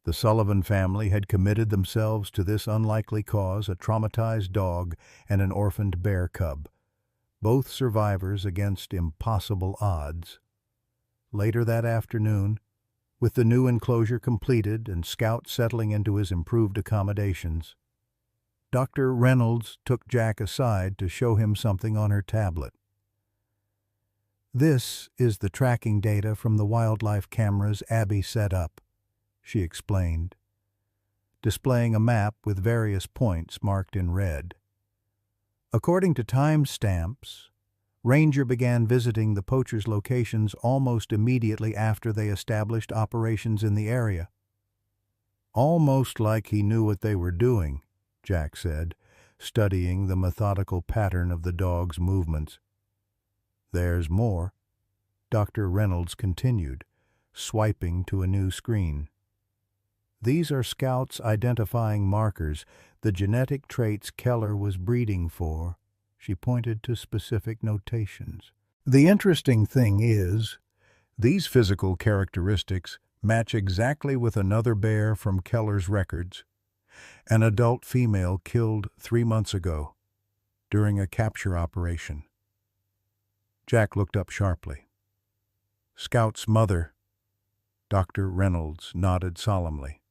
the Sullivan family had committed themselves to this unlikely cause: a traumatized dog and an orphaned bear cub, both survivors against impossible odds. Later that afternoon, with the new enclosure completed and Scout settling into his improved accommodations, Dr. Reynolds took Jack aside to show him something on her tablet. "This is the tracking data from the wildlife cameras Abby set up," she explained, displaying a map with various points marked in red. "According to time stamps, Ranger began visiting the poachers' locations almost immediately after they established operations in the area." "Almost like he knew what they were doing," Jack said, studying the methodical pattern of the dog's movements. "There's more," Dr. Reynolds continued, swiping to a new screen. "These are Scout's identifying markers, the genetic traits Keller was breeding for." She pointed to specific notations. "The interesting thing is, these physical characteristics match exactly with another bear from Keller's records, an adult female killed 3 months ago during a capture operation." Jack looked up sharply. "Scout's mother," Dr. Reynolds nodded solemnly.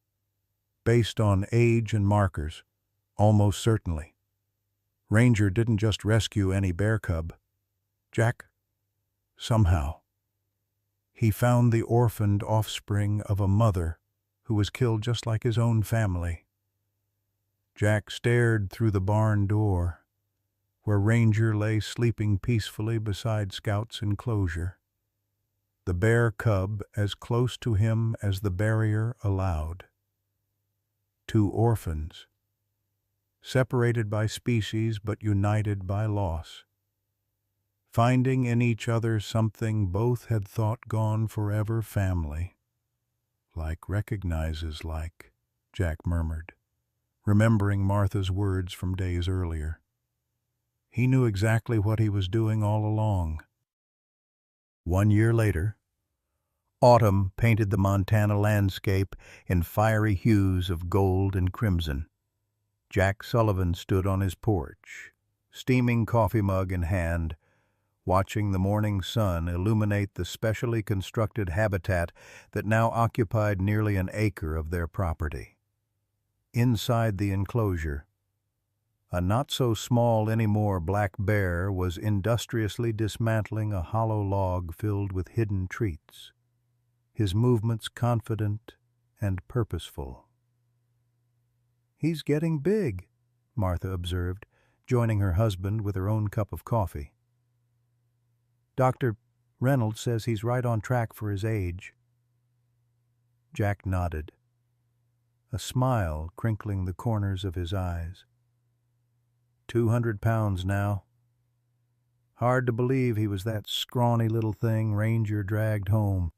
"Based on age and markers, almost certainly. Ranger didn't just rescue any bear cub. Jack, somehow, He found the orphaned offspring of a mother who was killed just like his own family. Jack stared through the barn door, where Ranger lay sleeping peacefully beside Scout's enclosure, the bear cub as close to him as the barrier allowed. Two orphans, separated by species but united by loss, finding in each other something both had thought gone forever: family. Like recognizes like, Jack murmured, remembering Martha's words from days earlier. He knew exactly what he was doing all along. 1 year later, autumn painted the Montana landscape in fiery hues of gold and crimson. Jack Sullivan stood on his porch, steaming coffee mug in hand, watching the morning sun illuminate the specially constructed habitat that now occupied nearly an acre of their property. Inside the enclosure, a not-so-small anymore black bear was industriously dismantling a hollow log filled with hidden treats, his movements confident and purposeful. "He's getting big," Martha observed, joining her husband with her own cup of coffee. "Dr. Reynolds says he's right on track for his age." Jack nodded, a smile crinkling the corners of his eyes. 200 pounds now. Hard to believe he was that scrawny little thing Ranger dragged home.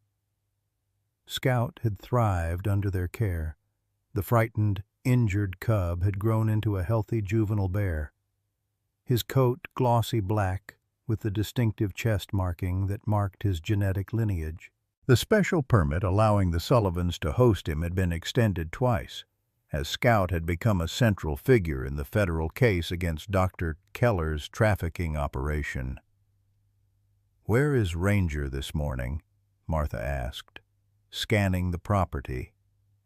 Scout had thrived under their care. The frightened, injured cub had grown into a healthy juvenile bear, his coat glossy black with the distinctive chest marking that marked his genetic lineage. The special permit allowing the Sullivans to host him had been extended twice, as Scout had become a central figure in the federal case against Dr. Keller's trafficking operation. "Where is Ranger this morning?" Martha asked, scanning the property,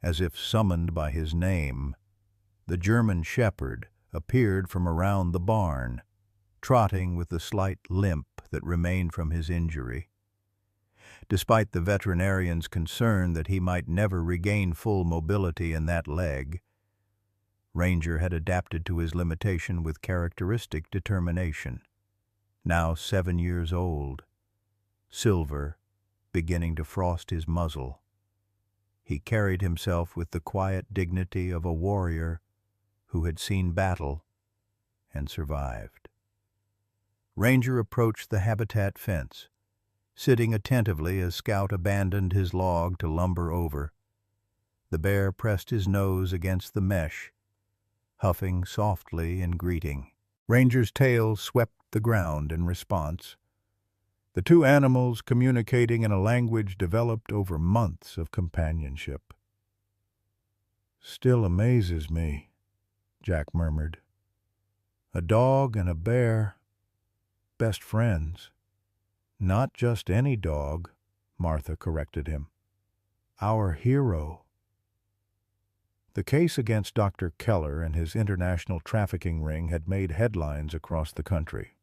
as if summoned by his name. The German shepherd appeared from around the barn, trotting with the slight limp that remained from his injury. Despite the veterinarian's concern that he might never regain full mobility in that leg, Ranger had adapted to his limitation with characteristic determination. Now 7 years old, silver beginning to frost his muzzle, he carried himself with the quiet dignity of a warrior who had seen battle and survived. Ranger approached the habitat fence, sitting attentively as Scout abandoned his log to lumber over. The bear pressed his nose against the mesh, huffing softly in greeting. Ranger's tail swept the ground in response, the two animals communicating in a language developed over months of companionship. "Still amazes me," Jack murmured. "A dog and a bear, best friends." "Not just any dog," Martha corrected him. "Our hero." The case against Dr. Keller and his international trafficking ring had made headlines across the country.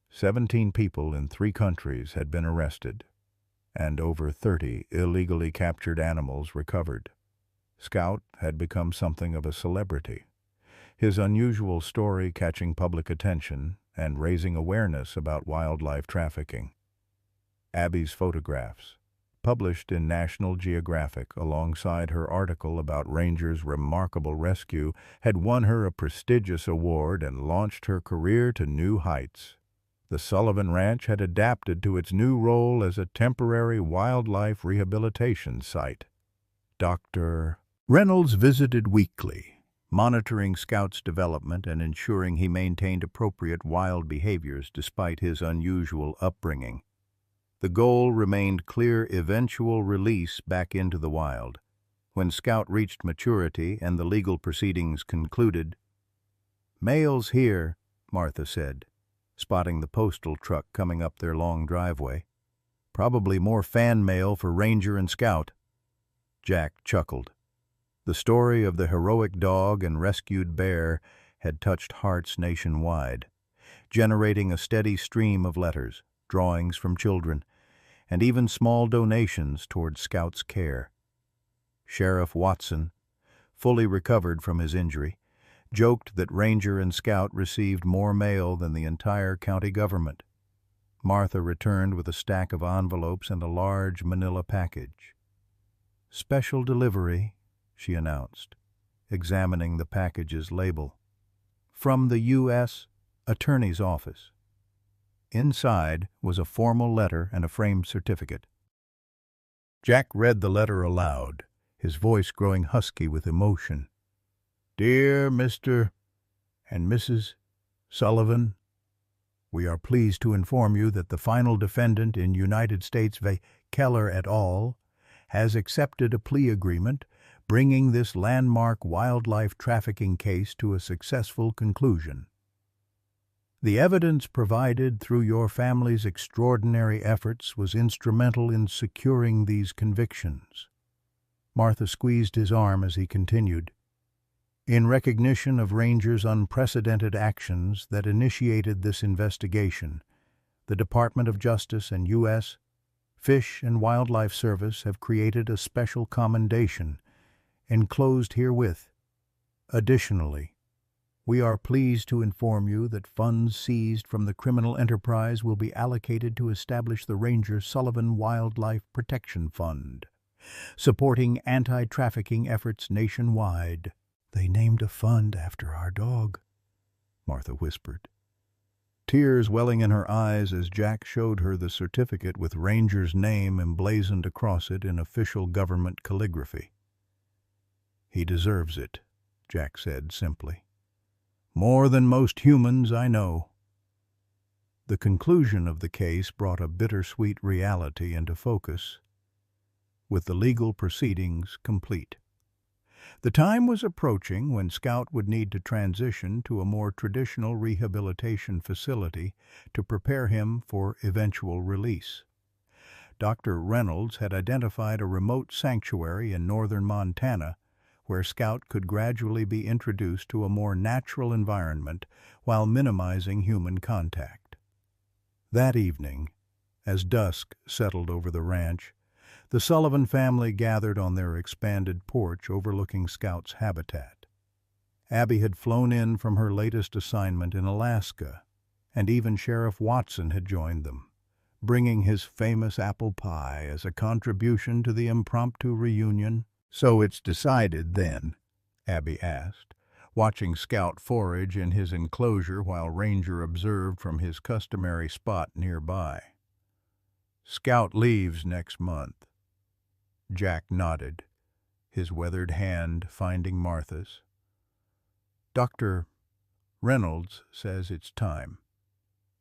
17 people in 3 countries had been arrested, and over 30 illegally captured animals recovered. Scout had become something of a celebrity, his unusual story catching public attention and raising awareness about wildlife trafficking. Abby's photographs, published in National Geographic alongside her article about Ranger's remarkable rescue, had won her a prestigious award and launched her career to new heights. The Sullivan Ranch had adapted to its new role as a temporary wildlife rehabilitation site. Dr. Reynolds visited weekly, monitoring Scout's development and ensuring he maintained appropriate wild behaviors despite his unusual upbringing. The goal remained clear: eventual release back into the wild. When Scout reached maturity and the legal proceedings concluded, "Mail's here," Martha said, spotting the postal truck coming up their long driveway. "Probably more fan mail for Ranger and Scout." Jack chuckled. The story of the heroic dog and rescued bear had touched hearts nationwide, generating a steady stream of letters, drawings from children, and even small donations toward Scout's care. Sheriff Watson, fully recovered from his injury, joked that Ranger and Scout received more mail than the entire county government. Martha returned with a stack of envelopes and a large manila package. "Special delivery," she announced, examining the package's label. "From the U.S. Attorney's Office." Inside was a formal letter and a framed certificate. Jack read the letter aloud, his voice growing husky with emotion. "Dear Mr. and Mrs. Sullivan, we are pleased to inform you that the final defendant in United States v. Keller et al. Has accepted a plea agreement, bringing this landmark wildlife trafficking case to a successful conclusion. The evidence provided through your family's extraordinary efforts was instrumental in securing these convictions." Martha squeezed his arm as he continued. "In recognition of Ranger's unprecedented actions that initiated this investigation, the Department of Justice and U.S. Fish and Wildlife Service have created a special commendation, enclosed herewith. Additionally, we are pleased to inform you that funds seized from the criminal enterprise will be allocated to establish the Ranger Sullivan Wildlife Protection Fund, supporting anti-trafficking efforts nationwide." "They named a fund after our dog," Martha whispered, tears welling in her eyes as Jack showed her the certificate with Ranger's name emblazoned across it in official government calligraphy. "He deserves it," Jack said simply. "More than most humans I know." The conclusion of the case brought a bittersweet reality into focus, with the legal proceedings complete. The time was approaching when Scout would need to transition to a more traditional rehabilitation facility to prepare him for eventual release. Dr. Reynolds had identified a remote sanctuary in northern Montana where Scout could gradually be introduced to a more natural environment while minimizing human contact. That evening, as dusk settled over the ranch, the Sullivan family gathered on their expanded porch overlooking Scout's habitat. Abby had flown in from her latest assignment in Alaska, and even Sheriff Watson had joined them, bringing his famous apple pie as a contribution to the impromptu reunion. "So it's decided, then?" Abby asked, watching Scout forage in his enclosure while Ranger observed from his customary spot nearby. "Scout leaves next month." Jack nodded, his weathered hand finding Martha's. "Dr. Reynolds says it's time.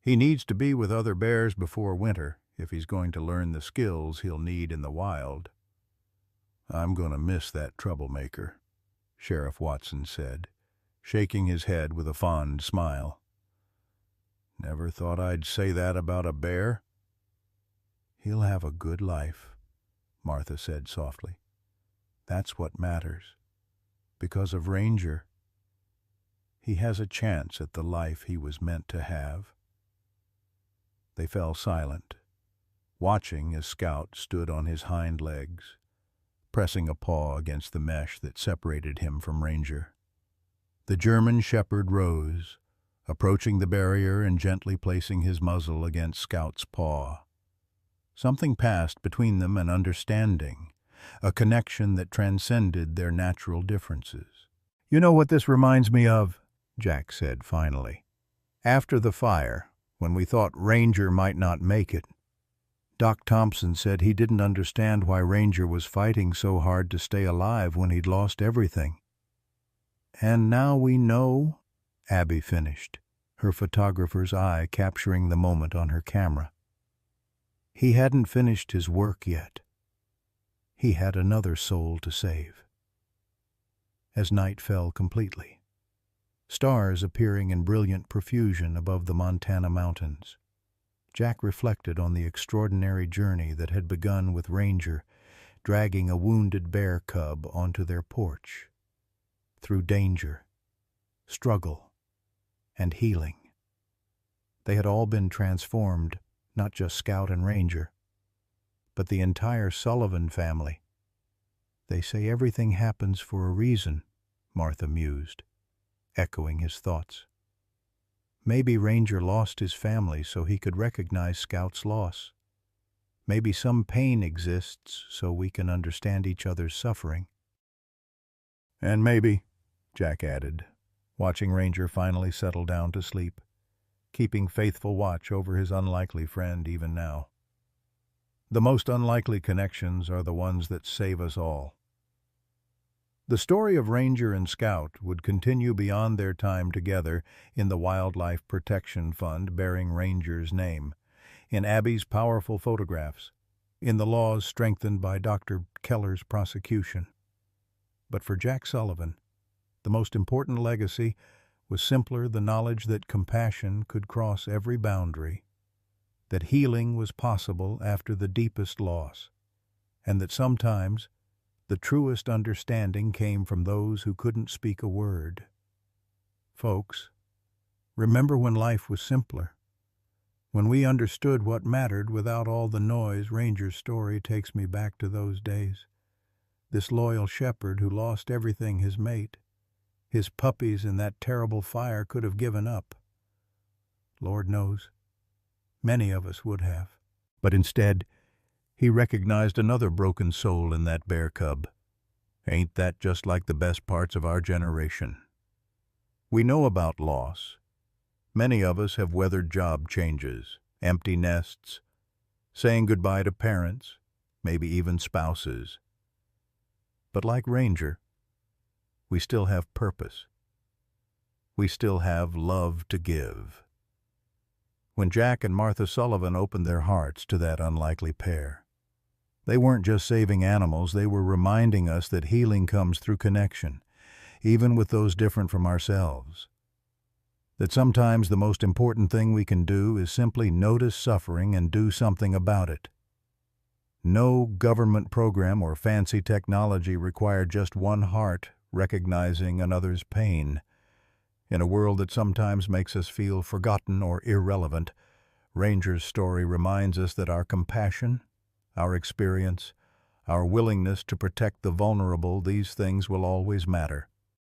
He needs to be with other bears before winter if he's going to learn the skills he'll need in the wild." "I'm going to miss that troublemaker," Sheriff Watson said, shaking his head with a fond smile. "Never thought I'd say that about a bear." "He'll have a good life," Martha said softly. "That's what matters. Because of Ranger, he has a chance at the life he was meant to have." They fell silent, watching as Scout stood on his hind legs, pressing a paw against the mesh that separated him from Ranger. The German shepherd rose, approaching the barrier and gently placing his muzzle against Scout's paw. Something passed between them, an understanding, a connection that transcended their natural differences. "You know what this reminds me of?" Jack said finally. "After the fire, when we thought Ranger might not make it, Doc Thompson said he didn't understand why Ranger was fighting so hard to stay alive when he'd lost everything. And now we know," Abby finished, her photographer's eye capturing the moment on her camera. "He hadn't finished his work yet. He had another soul to save." As night fell completely, stars appearing in brilliant profusion above the Montana mountains, Jack reflected on the extraordinary journey that had begun with Ranger dragging a wounded bear cub onto their porch. Through danger, struggle, and healing, they had all been transformed, not just Scout and Ranger, but the entire Sullivan family. They say everything happens for a reason, Martha mused, echoing his thoughts. Maybe Ranger lost his family so he could recognize Scout's loss. Maybe some pain exists so we can understand each other's suffering. And maybe, Jack added, watching Ranger finally settle down to sleep, keeping faithful watch over his unlikely friend even now. The most unlikely connections are the ones that save us all. The story of Ranger and Scout would continue beyond their time together in the Wildlife Protection Fund bearing Ranger's name, in Abby's powerful photographs, in the laws strengthened by Dr. Keller's prosecution. But for Jack Sullivan, the most important legacy was simply the knowledge that compassion could cross every boundary, that healing was possible after the deepest loss, and that sometimes the truest understanding came from those who couldn't speak a word. Folks, remember when life was simpler? When we understood what mattered without all the noise. Ranger's story takes me back to those days. This loyal shepherd who lost everything, his mate, his puppies in that terrible fire, could have given up. Lord knows, many of us would have. But instead, he recognized another broken soul in that bear cub. Ain't that just like the best parts of our generation? We know about loss. Many of us have weathered job changes, empty nests, saying goodbye to parents, maybe even spouses. But like Ranger, we still have purpose. We still have love to give. When Jack and Martha Sullivan opened their hearts to that unlikely pair, they weren't just saving animals, they were reminding us that healing comes through connection, even with those different from ourselves. That sometimes the most important thing we can do is simply notice suffering and do something about it. No government program or fancy technology required just one heart recognizing another's pain. In a world that sometimes makes us feel forgotten or irrelevant, Ranger's story reminds us that our compassion, our experience, our willingness to protect the vulnerable, these things will always matter.